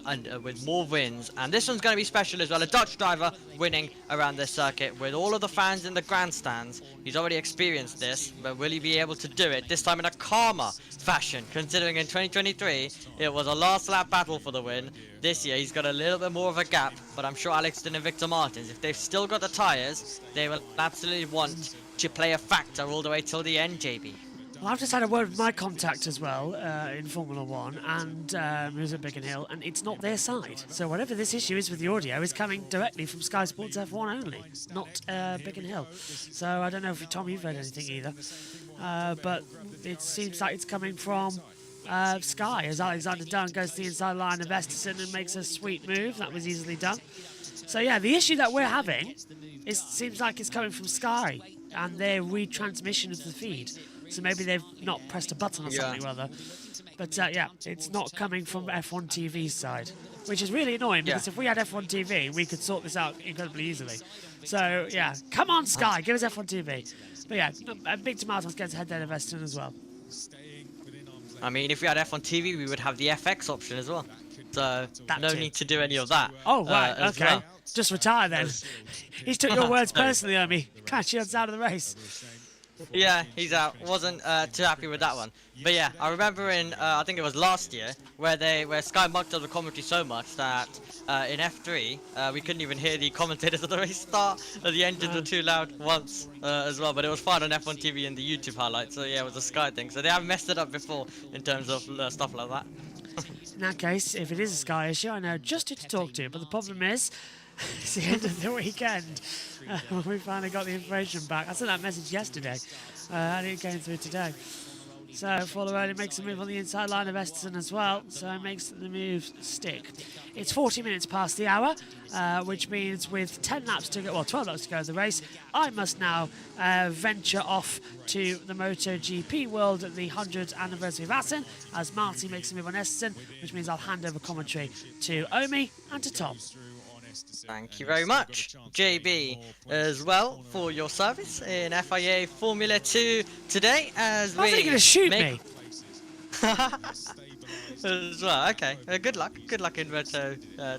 more wins. And this one's going to be special as well. A Dutch driver winning around this circuit with all of the fans in the grandstands. He's already experienced this, but will he be able to do it this time in a calmer fashion, considering in 2023 it was a last lap battle for the win. This year he's got a little bit more of a gap, but I'm sure Alexton and Victor Martins, if they've still got the tyres, they will absolutely want to play a factor all the way till the end, JB. Well, I've just had a word with my contact as well in Formula 1, and who's at Biggin Hill, and it's not their side. So whatever this issue is with the audio is coming directly from Sky Sports F1 only, not Biggin Hill. So I don't know if, Tom, you've heard anything either, but it seems like it's coming from Sky, as Alexander Dunn goes to the inside line of Esterson and makes a sweet move. That was easily done. So yeah, the issue that we're having, it seems like it's coming from Sky and their retransmission of the feed. So maybe they've not pressed a button or something rather. But yeah, it's not coming from F1 TV's side, which is really annoying because if we had F1 TV, we could sort this out incredibly easily. So yeah, come on Sky, give us F1 TV. But yeah, Big Tomatoes gets head of Esterson as well. I mean, if we had F1 TV, we would have the FX option as well. So no need to do any of that. Oh right, okay. Well. Just retire then. He's took your words personally, Omi. Can't Shields out of the race. Yeah, he's out. Wasn't too happy with that one. But yeah, I remember in I think it was last year where Sky mucked up the commentary so much that in F3 we couldn't even hear the commentators at the race start. The engines were too loud once as well. But it was fine on F1 TV and the YouTube highlights. So yeah, it was a Sky thing. So they have messed it up before in terms of stuff like that. In that case, if it is a Sky issue, I know just who to talk to. But the problem is, it's the end of the weekend when we finally got the information back. I sent that message yesterday, and it came through today. So Follow makes a move on the inside line of Esterson as well, so it makes the move stick. It's 40 minutes past the hour, which means with 10 laps to go, well 12 laps to go of the race, I must now venture off to the MotoGP World at the 100th anniversary of Assen, as Marty makes a move on Esterson, which means I'll hand over commentary to Omi and to Tom. Thank you very much, JB, as well, for your service in FIA Formula 2 today. As I was going to shoot me. As well, okay. Good luck in Retro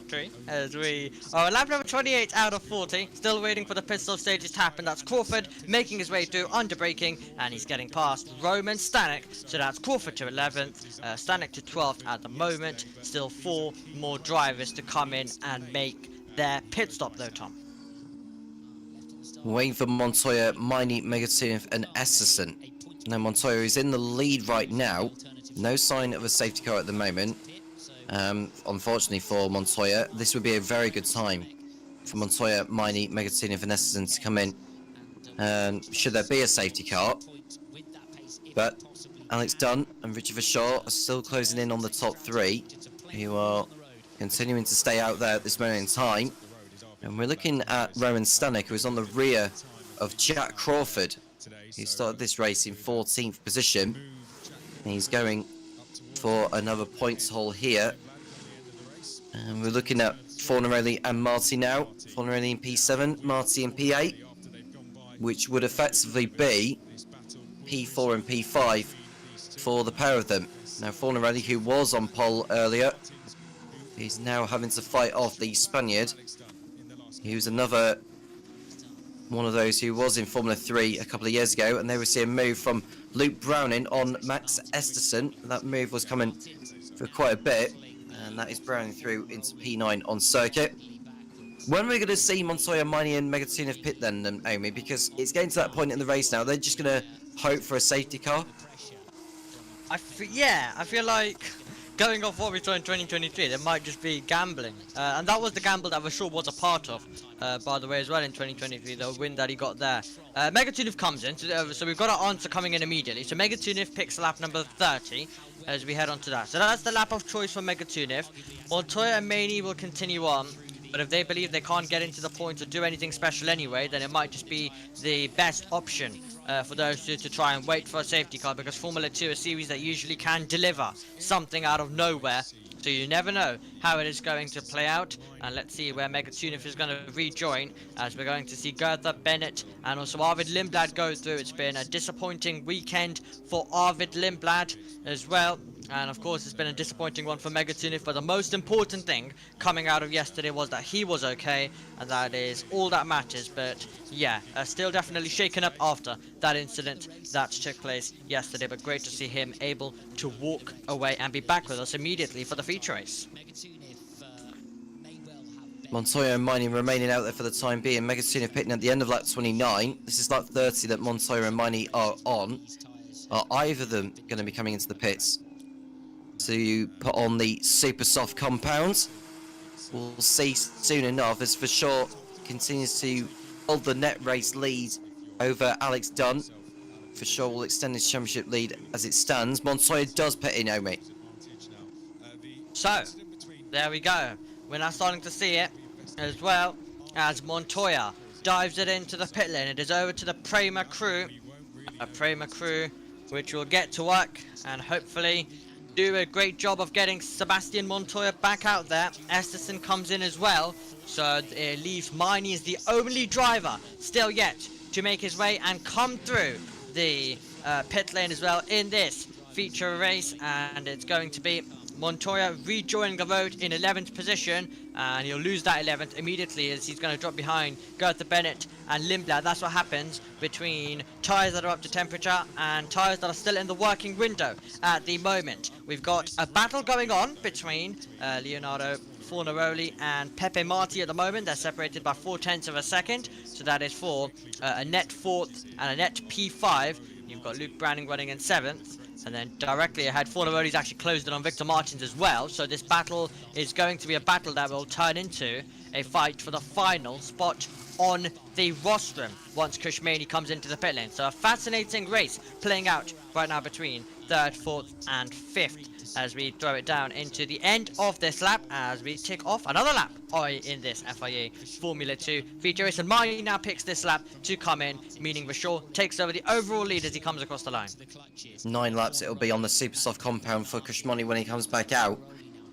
3. As we are lap number 28 out of 40. Still waiting for the pit stop stages to happen. That's Crawford making his way through under braking, and he's getting past Roman Stanek. So that's Crawford to 11th, Stanek to 12th at the moment. Still 4 more drivers to come in and make their pit stop though, Tom. Waiting for Montoya, Miney, Megatunov and Esserson. Now Montoya is in the lead right now. No sign of a safety car at the moment. Unfortunately for Montoya, this would be a very good time for Montoya, Miney, Megatunov and Esserson to come in. Should there be a safety car. But Alex Dunn and Richard Shaw are still closing in on the top 3, who are continuing to stay out there at this moment in time. And we're looking at Rowan Stanek, who is on the rear of Jack Crawford, who started this race in 14th position. And he's going for another points haul here. And we're looking at Fornarelli and Marty now. Fornarelli in P7, Marty in P8, which would effectively be P4 and P5 for the pair of them. Now Fornarelli, who was on pole earlier, he's now having to fight off the Spaniard, who's another one of those who was in Formula 3 a couple of years ago, and there we see a move from Luke Browning on Max Esterson. That move was coming for quite a bit, and that is Browning through into P9 on circuit. When are we going to see Montoya, Miney and Megatunov pit then, Omi? Because it's getting to that point in the race now, they're just going to hope for a safety car? I feel like going off what we saw in 2023, there might just be gambling. And that was the gamble that Vashon was a part of, by the way, as well in 2023, the win that he got there. Megatunov comes in, so we've got our answer coming in immediately. So Megatunov picks lap number 30 as we head on to that. So that's the lap of choice for Megatunov. Montoya and Maney will continue on, but if they believe they can't get into the points or do anything special anyway, then it might just be the best option for those two to try and wait for a safety car, because Formula 2 is a series that usually can deliver something out of nowhere, so you never know how it is going to play out. And let's see where Megatunov is going to rejoin, as we're going to see Gertha, Bennett and also Arvid Lindblad go through. It's been a disappointing weekend for Arvid Lindblad as well, and of course it's been a disappointing one for Megatunov, but the most important thing coming out of yesterday was that he was okay, and that is all that matters. But yeah, still definitely shaken up after that incident that took place yesterday, but great to see him able to walk away and be back with us immediately for the feature race. Montoya and Miney remaining out there for the time being. Megatunov pitting at the end of lap 29. This is lap 30 that Montoya and Miney are on. Are either of them going to be coming into the pits to put on the super soft compounds? We'll see soon enough, as for sure continues to hold the net race lead over Alex Dunn. For sure will extend his championship lead as it stands. Montoya does pit in, Omi. So, there we go. We're now starting to see it as well, as Montoya dives it into the pit lane. It is over to the Prema crew. A Prema crew which will get to work and hopefully do a great job of getting Sebastian Montoya back out there. Esterson comes in as well, so it leaves Miney as the only driver still yet to make his way and come through the pit lane as well in this feature race, and it's going to be Montoya rejoining the road in 11th position, and he'll lose that 11th immediately as he's going to drop behind Gertha Bennett and Lindblad. That's what happens between tyres that are up to temperature and tyres that are still in the working window at the moment. We've got a battle going on between Leonardo Fornaroli and Pepe Marti at the moment. They're separated by 0.4 of a second, so that is for a net 4th and a net P5. You've got Luke Browning running in 7th. And then directly ahead, Fornaroli's actually closed in on Victor Martins as well. So this battle is going to be a battle that will turn into a fight for the final spot on the rostrum once Kushmani comes into the pit lane. So a fascinating race playing out right now between 3rd, 4th and 5th as we throw it down into the end of this lap as we tick off another lap in this FIA Formula 2 feature race. And Marty now picks this lap to come in, meaning Vashon takes over the overall lead as he comes across the line. 9 laps it'll be on the super soft compound for Kushmani when he comes back out.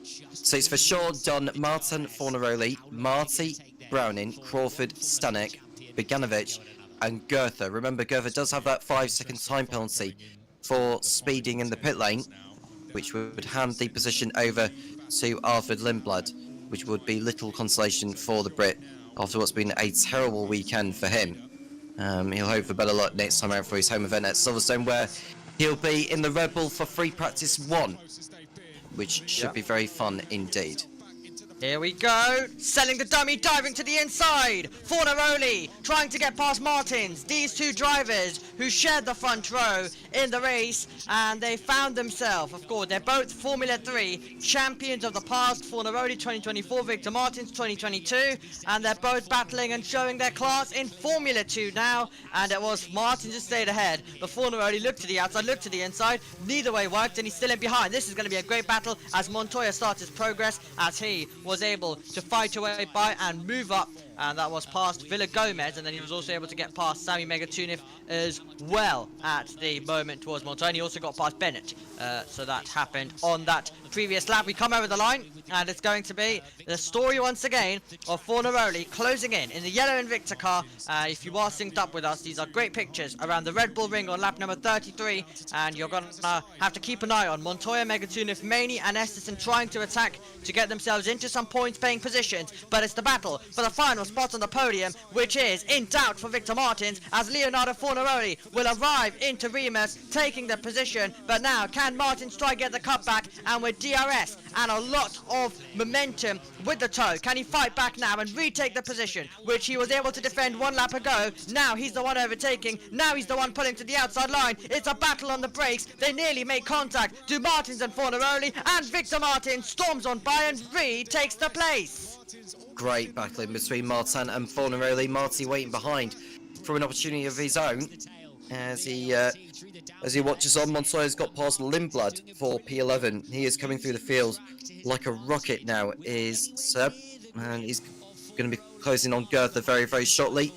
So it's Vashon, Dunn, Martin, Fornaroli, Marty, Browning, Crawford, Stanek, Beganovic and Gertha. Remember, Gertha does have that 5-second time penalty for speeding in the pit lane. which would hand the position over to Arthur Lindblad, which would be little consolation for the Brit after what's been a terrible weekend for him. He'll hope for better luck next time out for his home event at Silverstone, where he'll be in the Red Bull for free practice 1, which should be very fun indeed. Here we go, selling the dummy, diving to the inside. Fornaroli trying to get past Martins. These two drivers who shared the front row in the race, and they found themselves, of course, they're both Formula 3 champions of the past. Fornaroli 2024, Victor Martins 2022, and they're both battling and showing their class in Formula 2 now. And it was Martins who stayed ahead, but Fornaroli looked to the outside, looked to the inside. Neither way worked, and he's still in behind. This is going to be a great battle as Montoya starts his progress, as he was able to fight away by and move up, and that was past Villa Gomez, and then he was also able to get past Sami Megatunov as well at the moment towards Montoya, and he also got past Bennett, so that happened on that previous lap. We come over the line, and it's going to be the story once again of Fornaroli closing in the yellow Invicta car. If you are synced up with us, these are great pictures around the Red Bull Ring on lap number 33, and you're going to have to keep an eye on Montoya, Megatunov, Maney and Esterson trying to attack to get themselves into some points paying positions, but it's the battle for the final spot on the podium which is in doubt for Victor Martins, as Leonardo Fornaroli will arrive into Remus taking the position. But now can Martins try get the cut back, and with DRS and a lot of momentum with the toe, can he fight back now and retake the position which he was able to defend 1 lap ago? Now he's the one overtaking, now he's the one pulling to the outside line. It's a battle on the brakes, they nearly make contact to Martins and Fornaroli, and Victor Martins storms on by and retakes the place. Great battling between Martin and Fornaroli. Marty waiting behind for an opportunity of his own as he watches on. Montoya's got past Lindblad for P11. He is coming through the field like a rocket now, is Seb, and he's going to be closing on Goethe very, very shortly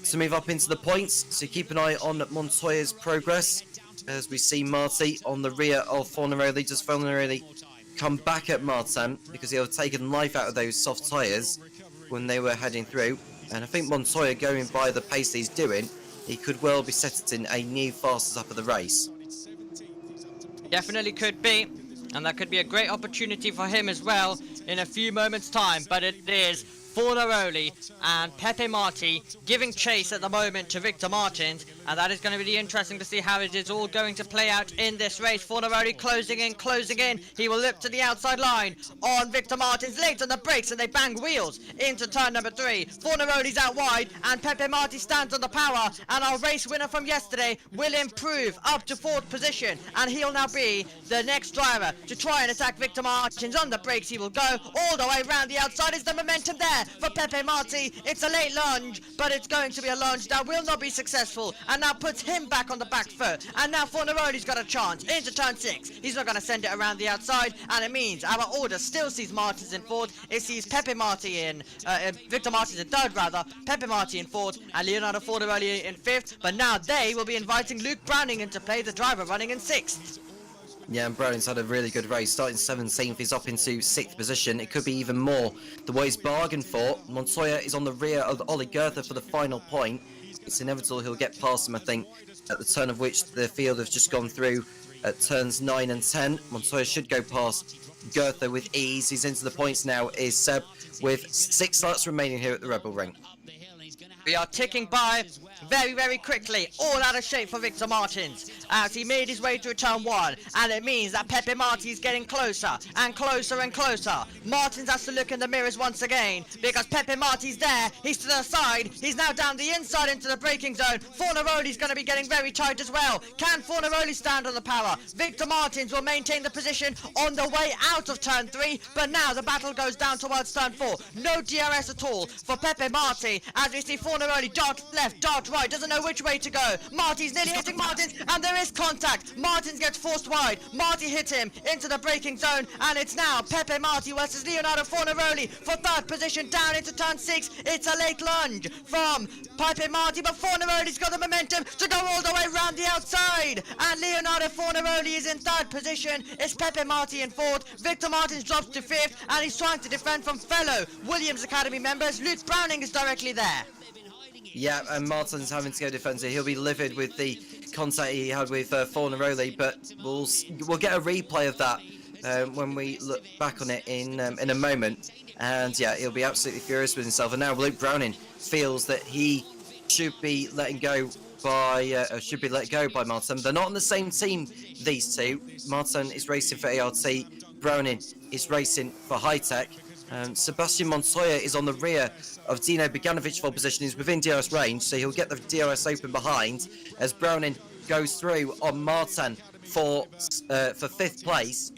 to move up into the points. So keep an eye on Montoya's progress as we see Marty on the rear of Fornaroli. Does Fornaroli come back at Martin, because he'll have taken life out of those soft tyres when they were heading through? And I think Montoya, going by the pace he's doing, he could well be setting a new fastest up of the race. Definitely could be, and that could be a great opportunity for him as well in a few moments time. But it is Fornaroli and Pepe Marti giving chase at the moment to Victor Martins, and that is going to be interesting to see how it is all going to play out in this race. Fornaroli closing in. He will look to the outside line on Victor Martins, late on the brakes, and they bang wheels into turn number 3. Fornaroli's out wide, and Pepe Marti stands on the power, and our race winner from yesterday will improve up to 4th position, and he'll now be the next driver to try and attack Victor Martins. On the brakes he will go all the way around the outside. Is the momentum there for Pepe Marti? It's a late lunge, but it's going to be a lunge that will not be successful, and now puts him back on the back foot. And now Fornaroli's got a chance into turn 6. He's not going to send it around the outside, and it means our order still sees Martins in 4th. It sees Pepe Marti in Victor Martins in 3rd rather, Pepe Marti in 4th, and Leonardo Fornaroli in 5th. But now they will be inviting Luke Browning into play, the driver running in 6th. Yeah, and Browning's had a really good race. Starting 17th, he's up into 6th position. It could be even more. The way he's bargained for. Montoya is on the rear of Ollie Goethe for the final point. It's inevitable he'll get past him, I think, at the turn of which the field has just gone through at turns 9 and 10. Montoya should go past Goethe with ease. He's into the points now, is Seb, with 6 starts remaining here at the Red Bull Ring. We are ticking by very, very quickly, all out of shape for Victor Martins as he made his way through turn 1, and it means that Pepe Marti is getting closer and closer and closer. Martins has to look in the mirrors once again because Pepe Marti's there. He's to the side, he's now down the inside into the braking zone. Fornaroli's going to be getting very tight as well. Can Fornaroli stand on the power? Victor Martins will maintain the position on the way out of turn 3, but now the battle goes down towards turn 4. No DRS at all for Pepe Marti as we see Fornaroli dart left, dart right, doesn't know which way to go. Marti's nearly hitting Martins, and there is contact. Martins gets forced wide. Marti hit him into the braking zone, and it's now Pepe Marti versus Leonardo Fornaroli for 3rd position down into turn 6. It's a late lunge from Pepe Marti, but Fornaroli's got the momentum to go all the way around the outside, and Leonardo Fornaroli is in 3rd position. It's Pepe Marti in 4th. Victor Martins drops to 5th, and he's trying to defend from fellow Williams Academy members. Luke Browning is directly there. Yeah, and Martin's having to go defensive. He'll be livid with the contact he had with Fornaroli, but we'll get a replay of that when we look back on it in a moment. And yeah, he'll be absolutely furious with himself. And now Luke Browning feels that he should be letting go by Martin. They're not on the same team, these two. Martin is racing for ART, Browning is racing for High Tech. Sebastian Montoya is on the rear of Dino Beganovic for position. He's within DRS range, so he'll get the DRS open behind as Browning goes through on Martin for 5th place.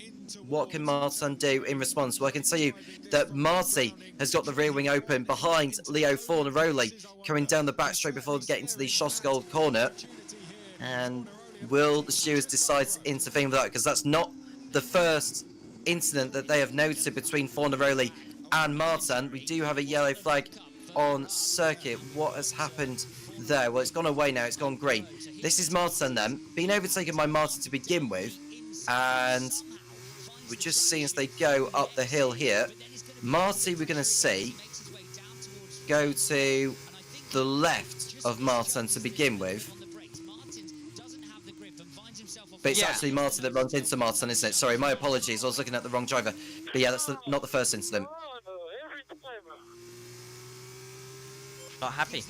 What can Martin do in response? Well, I can tell you that Marty has got the rear wing open behind Leo Fornaroli, coming down the back straight before getting to the Schlossgold corner. And will the stewards decide to intervene with that? Because that's not the first incident that they have noted between Fornaroli and Martin. We do have a yellow flag on circuit. What has happened there? Well, it's gone away now. It's gone green. This is Martin then, being overtaken by Martin to begin with, and we're just seeing as they go up the hill here. Marty, we're going to see go to the left of Martin to begin with. But it's actually Martin that runs into Martin, isn't it? Sorry, my apologies. I was looking at the wrong driver. But yeah, that's not the first incident. Not happy.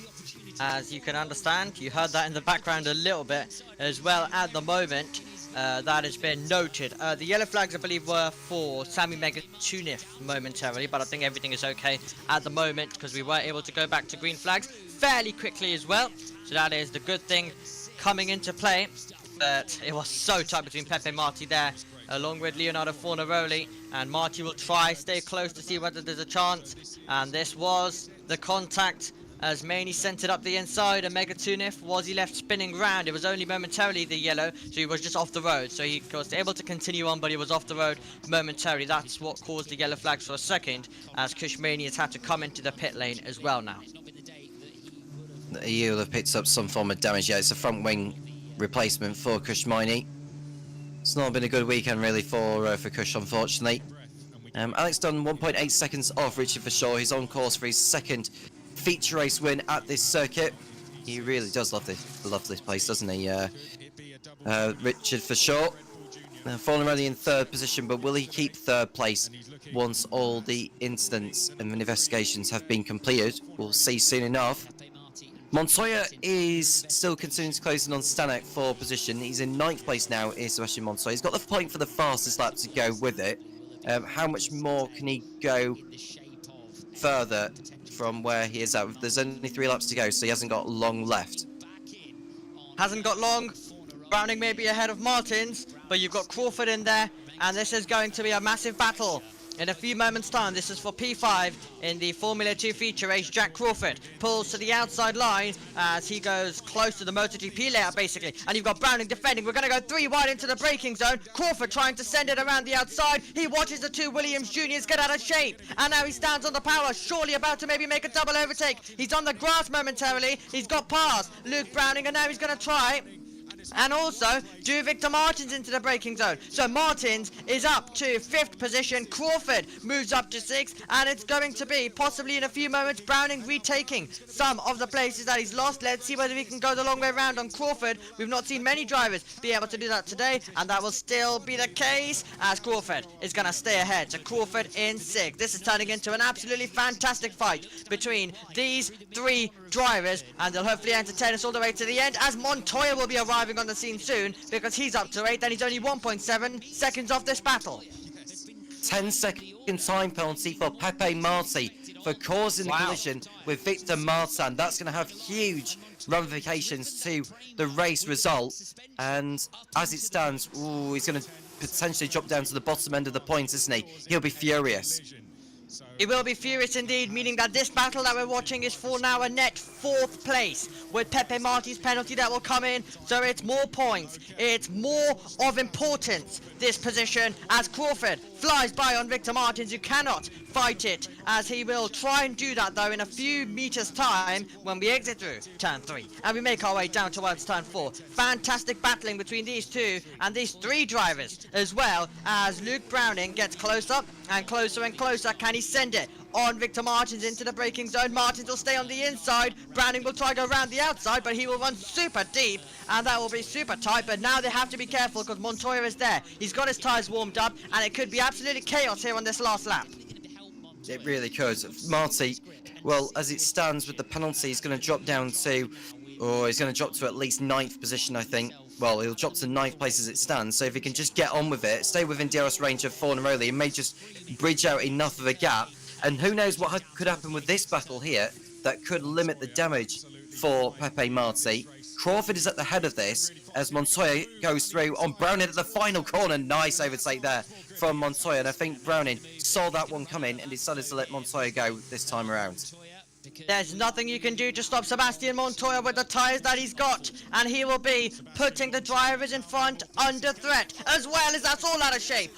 As you can understand, you heard that in the background a little bit as well at the moment. That has been noted. The yellow flags, I believe, were for Sammy Megatunif momentarily, but I think everything is okay at the moment because we were able to go back to green flags fairly quickly as well. So that is the good thing coming into play. But it was so tight between Pepe Marti there, along with Leonardo Fornaroli, and Marti will try stay close to see whether there's a chance. And this was the contact as Maney sent it up the inside, and Megatunif was he left spinning round. It was only momentarily the yellow, so he was just off the road. So he was able to continue on, but he was off the road momentarily. That's what caused the yellow flags for a second, as Kush Maney has had to come into the pit lane as well now. He'll have picked up some form of damage. Yeah, it's a front wing replacement for Kush Maney. It's not been a good weekend really for Kush, unfortunately. Alex Dunn 1.8 seconds off Richard Forshaw. He's on course for his second feature race win at this circuit. He really does love this place, doesn't he? Richard Forshaw. Fornaroli in 3rd position, but will he keep 3rd place once all the incidents and investigations have been completed? We'll see soon enough. Montoya is still continuing to close in on Stanek for position. He's in 9th place now, is Sebastian Montoya. He's got the point for the fastest lap to go with it. How much more can he go further from where he is at? There's only 3 laps to go, so he hasn't got long left. Hasn't got long. Browning may be ahead of Martins, but you've got Crawford in there, and this is going to be a massive battle. In a few moments' time, this is for P5 in the Formula 2 feature race. Jack Crawford pulls to the outside line as he goes close to the MotoGP layout, basically. And you've got Browning defending. We're going to go 3 wide into the braking zone. Crawford trying to send it around the outside. He watches the 2 Williams Juniors get out of shape. And now he stands on the power, surely about to maybe make a double overtake. He's on the grass momentarily. He's got past Luke Browning, and now he's going to try and also do Victor Martins into the braking zone. So Martins is up to 5th position. Crawford moves up to 6th, and it's going to be possibly in a few moments Browning retaking some of the places that he's lost. Let's see whether we can go the long way around on Crawford. We've not seen many drivers be able to do that today, and that will still be the case as Crawford is going to stay ahead. So Crawford in 6th. This is turning into an absolutely fantastic fight between these 3 drivers, and they'll hopefully entertain us all the way to the end, as Montoya will be arriving on the scene soon because he's up to 8th and he's only 1.7 seconds off this battle. 10-second time penalty for Pepe Marti for causing the collision with Victor Martin. That's going to have huge ramifications to the race result, and as it stands, he's going to potentially drop down to the bottom end of the points, isn't he? He'll be furious. He will be furious indeed, meaning that this battle that we're watching is for now a net 4th place, with Pepe Marti's penalty that will come in, so it's more points, it's more of importance, this position, as Crawford flies by on Victor Martins, who cannot fight it, as he will try and do that though in a few meters time when we exit through turn 3 and we make our way down towards turn 4. Fantastic battling between these 2 and these 3 drivers, as well as Luke Browning gets closer and closer and closer. Can he send it on Victor Martins into the braking zone. Martins will stay on the inside. Browning will try to go around the outside, but he will run super deep, and that will be super tight. But now they have to be careful because Montoya is there. He's got his tyres warmed up, and it could be absolutely chaos here on this last lap. It really could. Marty, well, as it stands with the penalty, he's going to drop down to, or he's going to drop to at least 9th position, I think. Well, he'll drop to 9th place as it stands, so if he can just get on with it, stay within DRS range of Fornaroli, he may just bridge out enough of a gap, and who knows what could happen with this battle here that could limit the damage for Pepe Marti. Crawford is at the head of this as Montoya goes through on Browning at the final corner. Nice overtake there from Montoya, and I think Browning saw that one coming and decided to let Montoya go this time around. There's nothing you can do to stop Sebastian Montoya with the tyres that he's got, and he will be putting the drivers in front under threat, as well as that's all out of shape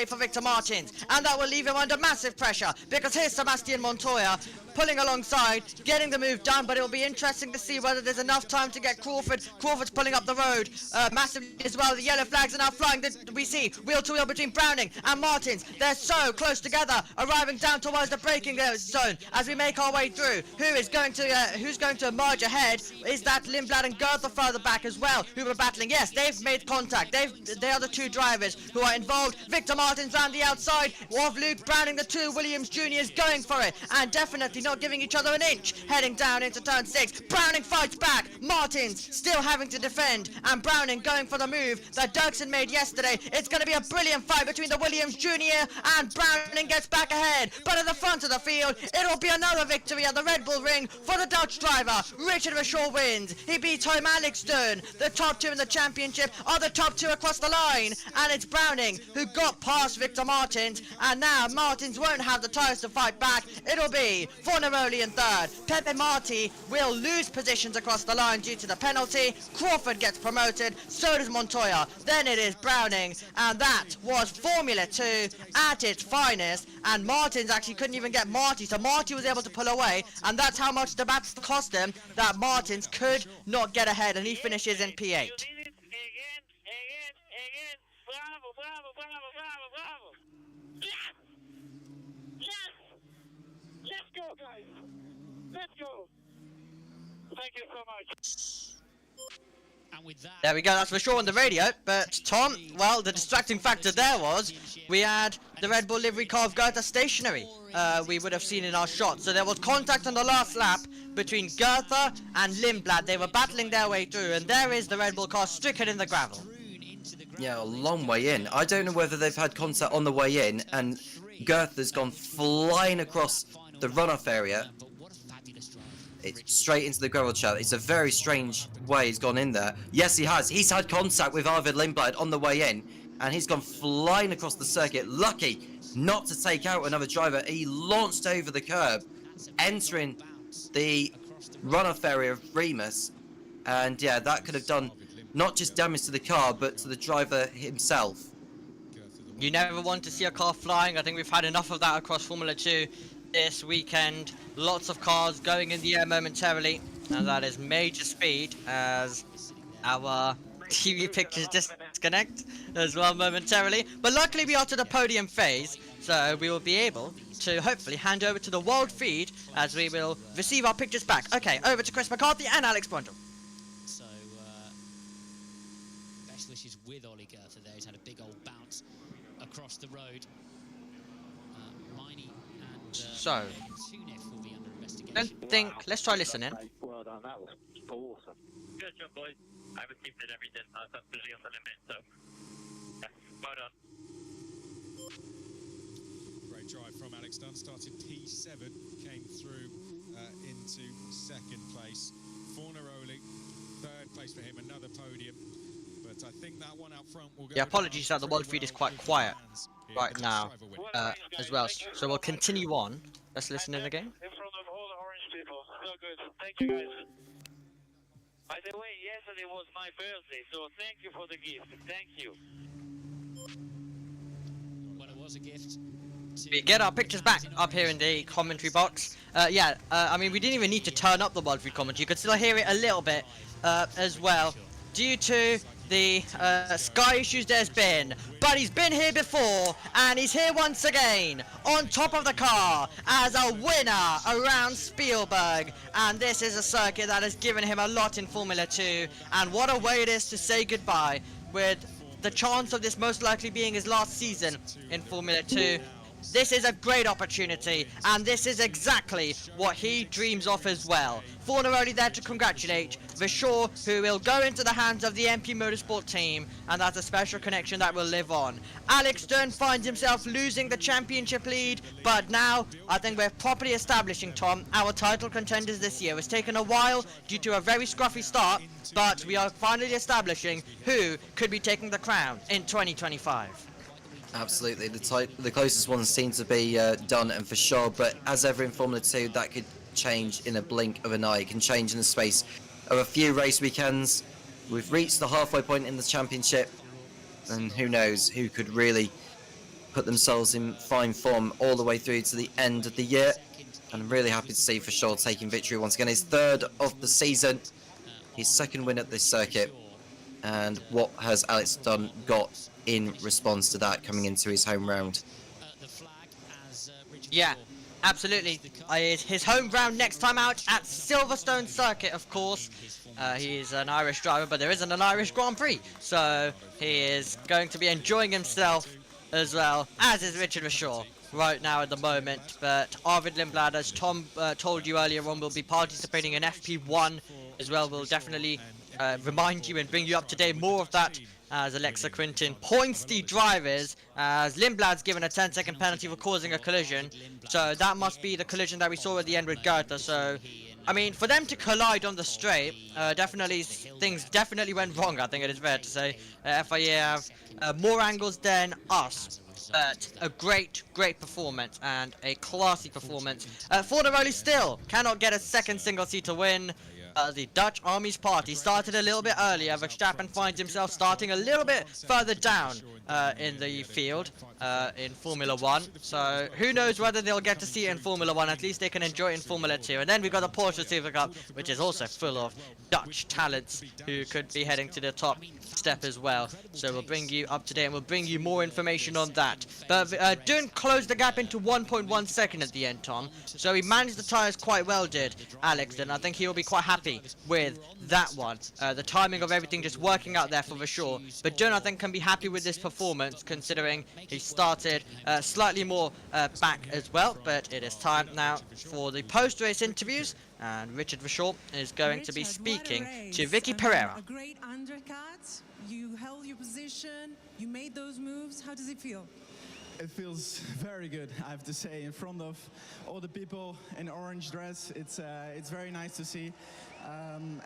for Victor Martins, and that will leave him under massive pressure, because here's Sebastian Montoya pulling alongside, getting the move done, but it'll be interesting to see whether there's enough time to get Crawford. Crawford's pulling up the road massively as well. The yellow flags are now flying. We see wheel to wheel between Browning and Martins. They're so close together, arriving down towards the braking zone as we make our way through. Who's going to emerge ahead? Is that Lindblad and Goethe further back as well, who were battling? Yes, they've made contact. They are the two drivers who are involved. Victor Martins round the outside of Luke Browning. The two Williams Juniors going for it, and definitely not giving each other an inch, heading down into turn 6. Browning fights back. Martins still having to defend, and Browning going for the move that Dirksen made yesterday. It's going to be a brilliant fight between the Williams Junior, and Browning gets back ahead, but at the front of the field, it'll be another victory at the Red Bull Ring for the Dutch driver. Richard Verschoor wins. He beats home Alex Stern. The top two in the championship are the top two across the line, and it's Browning who got past Victor Martins, and now Martins won't have the tyres to fight back. It'll be Fornaroli in third. Pepe Marti will lose positions across the line due to the penalty. Crawford gets promoted, so does Montoya. Then it is Browning, and that was Formula 2 at its finest, and Martins actually couldn't even get Marti, so Marti was able to pull away, and that's how much the battle cost him, that Martins could not get ahead, and he finishes in P8. Again. Bravo. Yes! Let's go, guys. Let's go. Thank you so much. And with that, There we go, that's for sure on the radio. But Tom, well, the distracting factor there was we had the Red Bull livery car of Goethe stationary. We would have seen in our shot. So there was contact on the last lap between Goethe and Lindblad. They were battling their way through, and there is the Red Bull car stricken in the gravel. Yeah, a long way in. I don't know whether they've had contact on the way in, and Goethe has gone flying across the runoff area. It's straight into the gravel trap. It's a very strange way he's gone in there. Yes, he has. He's had contact with Arvid Lindblad on the way in, and he's gone flying across the circuit. Lucky not to take out another driver. He launched over the curb, entering the runoff area of Remus, and yeah, that could have done not just damage to the car, but to the driver himself. You never want to see a car flying. I think we've had enough of that across Formula 2 this weekend. Lots of cars going in the air momentarily, and that is major speed as our TV pictures disconnect as well momentarily. But luckily we are to the podium phase, so we will be able to hopefully hand over to the world feed as we will receive our pictures back. Okay, over to Chris McCarthy and Alex Brundle. so best wishes with Ollie Goethe there. He's had a big old bounce across the road. Miney and So, Tunif will be under investigation. don't think, let's try listening. Well done, that was awesome. Good job, boys. I was keeping it everything. I was absolutely on the limit, so yeah, well done. Great drive from Alex Dunn. Started P7, came through into second place. Fornaroli, third place for him, another podium. But I think that one out front will go. Yeah, apologies that the world feed is quite quiet right now as well. So we'll continue on. Let's listen in again. In front of all the orange people. So good. Thank you, guys. By the way, yesterday was my birthday, so thank you for the gift. Thank you. Well, it was a gift. We get our pictures back up here in the commentary box. I mean, we didn't even need to turn up the world feed commentary. You could still hear it a little bit as well, due to the sky issues there's been, but he's been here before, and he's here once again on top of the car as a winner around Spielberg. And this is a circuit that has given him a lot in Formula 2, and what a way it is to say goodbye, with the chance of this most likely being his last season in Formula 2. This is a great opportunity, and this is exactly what he dreams of as well. Fornaroli there to congratulate Vachon, who will go into the hands of the MP Motorsport team, and that's a special connection that will live on. Alex Stern finds himself losing the championship lead, but now I think we're properly establishing, Tom, our title contenders this year. It's taken a while due to a very scruffy start, but we are finally establishing who could be taking the crown in 2025. Absolutely, the closest ones seem to be done and for sure, but as ever in Formula 2, that could change in a blink of an eye. It can change in the space of a few race weekends. We've reached the halfway point in the championship, and who knows who could really put themselves in fine form all the way through to the end of the year. And I'm really happy to see for sure taking victory once again. His third of the season, his second win at this circuit, and what has Alex Dunn got in response to that coming into his home round? Yeah, absolutely. His home round next time out at Silverstone Circuit, of course. He is an Irish driver, but there isn't an Irish Grand Prix, so he is going to be enjoying himself as well, as is Richard Vachon right now at the moment. But Arvid Lindblad, as Tom told you earlier on, will be participating in FP1 as well. We'll definitely remind you and bring you up to date more of that as Alexa Quinton points the drivers, as Lindblad's given a 10-second penalty for causing a collision. So that must be the collision that we saw at the end with Goethe. So, I mean, for them to collide on the straight, things definitely went wrong, I think it is fair to say. FIA have more angles than us. But a great performance, and a classy performance. Fornaroli still cannot get a second single-seater win. The Dutch Army's party started a little bit earlier. Verstappen finds himself starting a little bit further down in the field in Formula 1. So who knows whether they'll get to see it in Formula 1. At least they can enjoy it in Formula 2. And then we've got the Porsche Super Cup, which is also full of Dutch talents who could be heading to the top step as well. So we'll bring you up to date, and we'll bring you more information on that. But Dunn closed the gap into 1.1 second at the end, Tom. So he managed the tyres quite well, did Alex, and I think he'll be quite happy with that one. The timing of everything just working out there for Vachon. But Dunn, I think, can be happy with this performance, considering he started slightly more back as well. But it is time now for the post-race interviews, and Richard Vachon is going to be speaking to Vicky Pereira. A great undercut. You held your position. You made those moves. How does it feel? It feels very good, I have to say, in front of all the people in orange dress. It's very nice to see.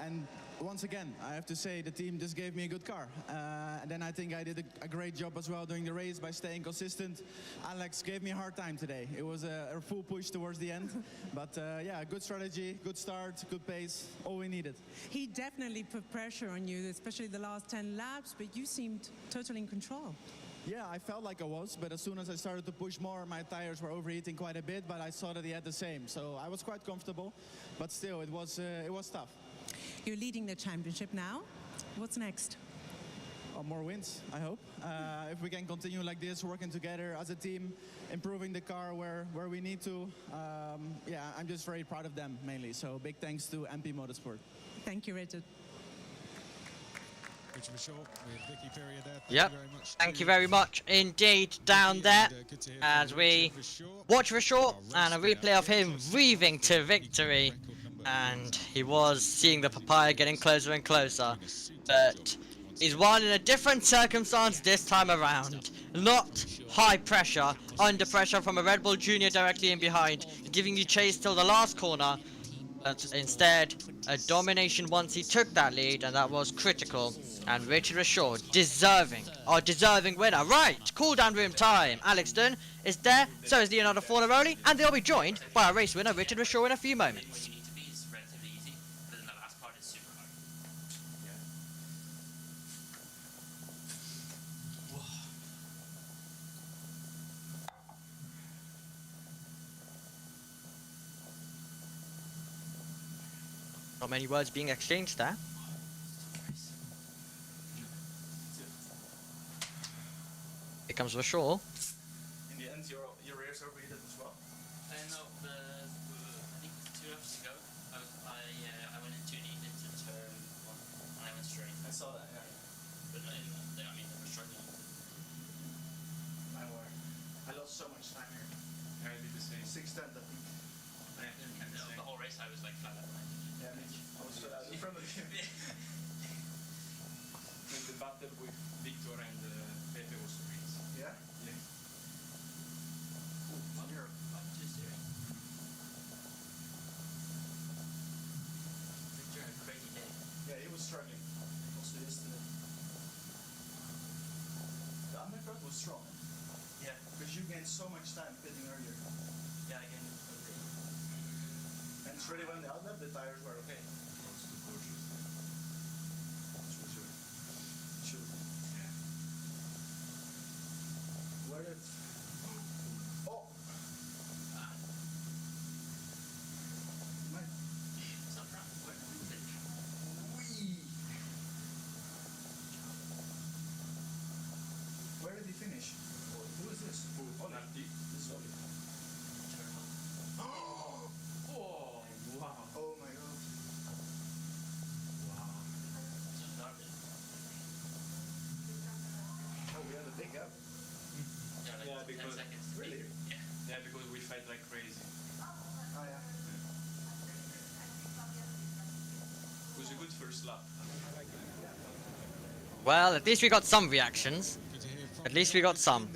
And once again, I have to say the team just gave me a good car. And then I think I did a great job as well during the race by staying consistent. Alex gave me a hard time today. It was a full push towards the end. But yeah, good strategy, good start, good pace, all we needed. He definitely put pressure on you, especially the last 10 laps, but you seemed totally in control. Yeah, I felt like I was, but as soon as I started to push more, my tires were overheating quite a bit, but I saw that he had the same. So I was quite comfortable, but still, it was tough. You're leading the championship now. What's next? More wins, I hope. If we can continue like this, working together as a team, improving the car where we need to. Yeah, I'm just very proud of them, mainly. So big thanks to MP Motorsport. Thank you, Richard. Yep, thank you very much indeed down there, as we watch Vachon and a replay of him weaving to victory, and he was seeing the papaya getting closer and closer, but he's won in a different circumstance this time around. Not high pressure, under pressure from a Red Bull Junior directly in behind, giving you chase till the last corner. But instead, a domination once he took that lead, and that was critical. And Richard Vachon, deserving winner. Right, cool down room time. Alex Dunn is there, so is Leonardo Fornaroli, and they'll be joined by our race winner, Richard Vachon, in a few moments. Not many words being exchanged there. Here comes Rashul. In the end, your rears overheated as well. No, I think 2 laps ago, I went in too deep into turn 1 and I went straight. I saw that, yeah. But I mean, they were struggling. I lost so much time here. I did the same. 6:10, I think. The whole race I was like flat out. Yeah, I was in front of you. When the battle with Victor and Pepe was crazy. Yeah? Yeah. Here. Victor had a crazy day. Yeah, he was struggling. Also yesterday. The undercut was strong. Yeah. Because you gained so much time pitting earlier. Yeah, again. And it's really when the outlap, the tires were okay. Where did... Oh! Where did he finish? Who is this? Oli. This is Oli. Oh, wow. Oh my god. Oh, we had a big gap. Yeah, because 10 seconds. Really? yeah, because we fight like crazy. Oh yeah. It was a good first lap. Well, at least we got some reactions. At least we got some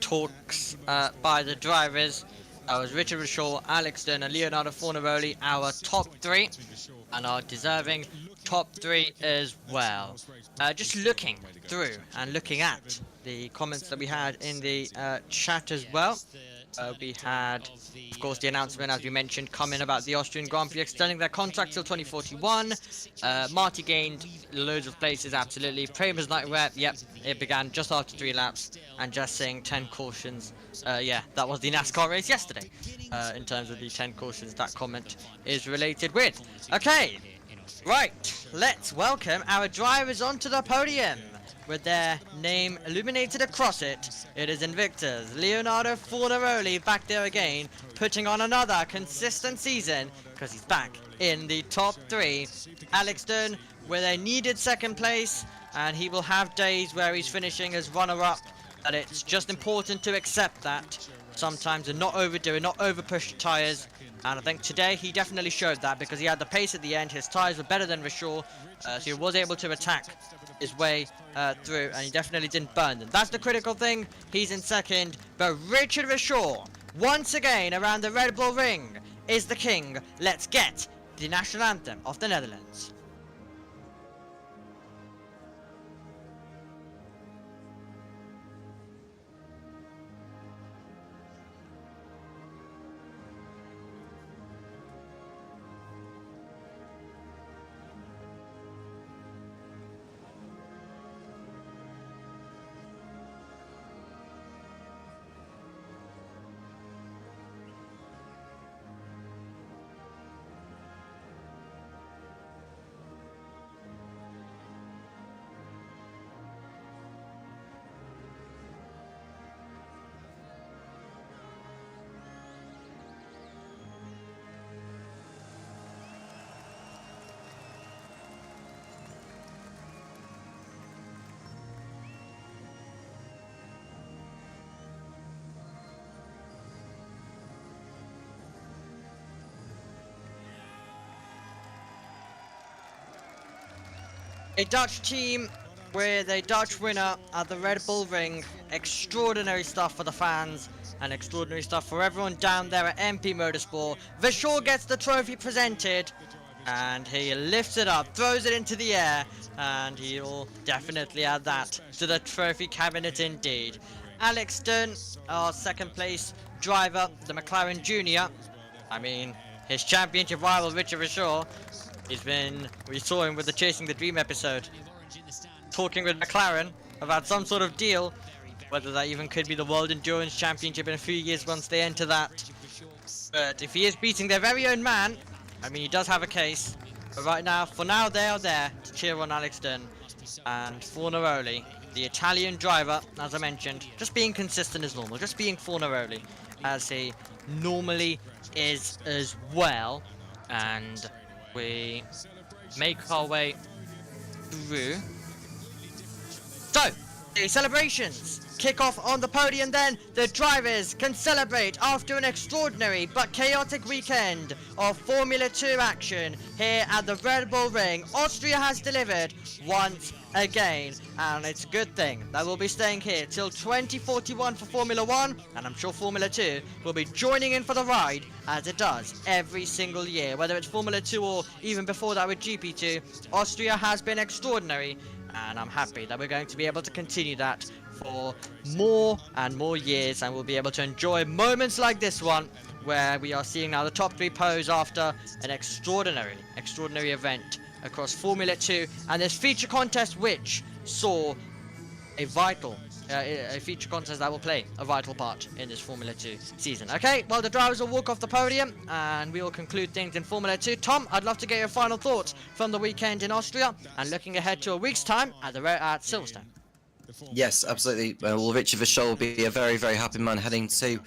talks by the drivers. That was Richard Rashul, Alex Dunn and Leonardo Fornaroli, our top 3, and our deserving top 3 as well. Just looking through and looking at the comments that we had in the chat as well. We had, of course, the announcement, as we mentioned, coming about the Austrian Grand Prix extending their contract till 2041. Marty gained loads of places, absolutely. Prama's night rep, yep, it began just after 3 laps. And just saying 10 cautions. Yeah, that was the NASCAR race yesterday. In terms of the 10 cautions that comment is related with. Okay, right, let's welcome our drivers onto the podium. With their name illuminated across it, it is Invictus, Leonardo Fornaroli back there again, putting on another consistent season, because he's back in the top 3. Alex Dunn with a needed 2nd place, and he will have days where he's finishing as runner-up, and it's just important to accept that sometimes and not overdo it, not over-push the tyres. And I think today he definitely showed that, because he had the pace at the end, his tyres were better than Rashul, so he was able to attack his way through, and he definitely didn't burn them. That's the critical thing. He's in 2nd, but Richard Rashul, once again around the Red Bull Ring, is the king. Let's get the national anthem of the Netherlands. A Dutch team with a Dutch winner at the Red Bull Ring. Extraordinary stuff for the fans and extraordinary stuff for everyone down there at MP Motorsport. Rashul gets the trophy presented and he lifts it up, throws it into the air, and he'll definitely add that to the trophy cabinet indeed. Alex Dunn, our 2nd place driver, the McLaren Junior. I mean, his championship rival Richard Rashul. We saw him with the Chasing the Dream episode, talking with McLaren about some sort of deal, whether that even could be the World Endurance Championship in a few years once they enter that. But if he is beating their very own man, I mean, he does have a case. But right now, for now, they are there to cheer on Alex Dunn and Fornaroli the Italian driver, as I mentioned, just being consistent as normal, just being Fornaroli as he normally is as well. And we make our way through. So, the celebrations kick off on the podium, then the drivers can celebrate after an extraordinary but chaotic weekend of Formula 2 action here at the Red Bull Ring. Austria has delivered once again, and it's a good thing that we'll be staying here till 2041 for Formula 1, and I'm sure Formula 2 will be joining in for the ride as it does every single year, whether it's Formula 2 or even before that with GP2. Austria has been extraordinary, and I'm happy that we're going to be able to continue that for more and more years, and we'll be able to enjoy moments like this one where we are seeing now the top 3 pose after an extraordinary event across Formula 2 and this feature contest, which saw a feature contest that will play a vital part in this Formula 2 season. Okay, well, the drivers will walk off the podium and we will conclude things in Formula 2. Tom, I'd love to get your final thoughts from the weekend in Austria and looking ahead to a week's time at Silverstone. Yes, absolutely. Well, Richard Verscholl will be a very, very happy man heading to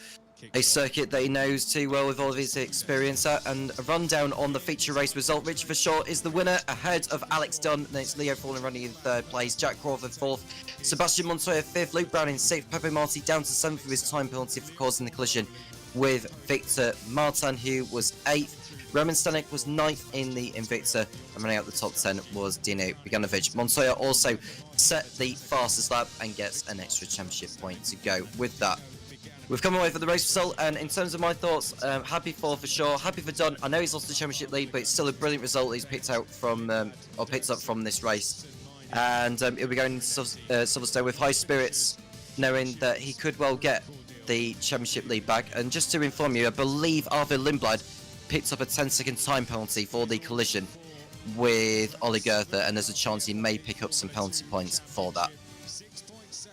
a circuit that he knows too well with all of his experience at. And a rundown on the feature race result: Richard Verscholl is the winner ahead of Alex Dunn. Then it's Leo Fallon running in 3rd place, Jack Crawford 4th, Sebastian Montoya 5th, Luke Brown in 6th, Pepe Marti down to 7th with his time penalty for causing the collision with Victor Martin, who was 8th. Roman Stanek was 9th in the Invicta, and running out the top 10 was Dino Bogdanovic. Montoya also set the fastest lap and gets an extra championship point to go with that. We've come away for the race result, and in terms of my thoughts, happy for sure, happy for Dunn. I know he's lost the championship lead, but it's still a brilliant result he's picked out from, picked up from this race. And he'll be going to Silverstone with high spirits, knowing that he could well get the championship lead back. And just to inform you, I believe Arvid Lindblad picked up a 10-second time penalty for the collision with Ollie Goethe, and there's a chance he may pick up some penalty points for that.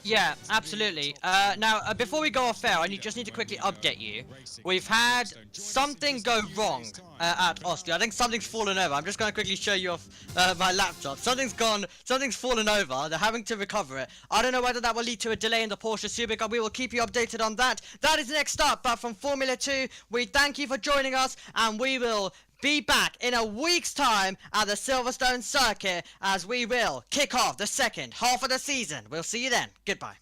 Yeah, absolutely. Now, before we go off air, I just need to quickly update you. We've had something go wrong at Austria. I think something's fallen over. I'm just going to quickly show you off my laptop. Something's fallen over. They're having to recover it. I don't know whether that will lead to a delay in the Porsche Supercar. We will keep you updated on that. That is next up, but from Formula 2, we thank you for joining us, and we will be back in a week's time at the Silverstone circuit as we will kick off the second half of the season. We'll see you then. Goodbye.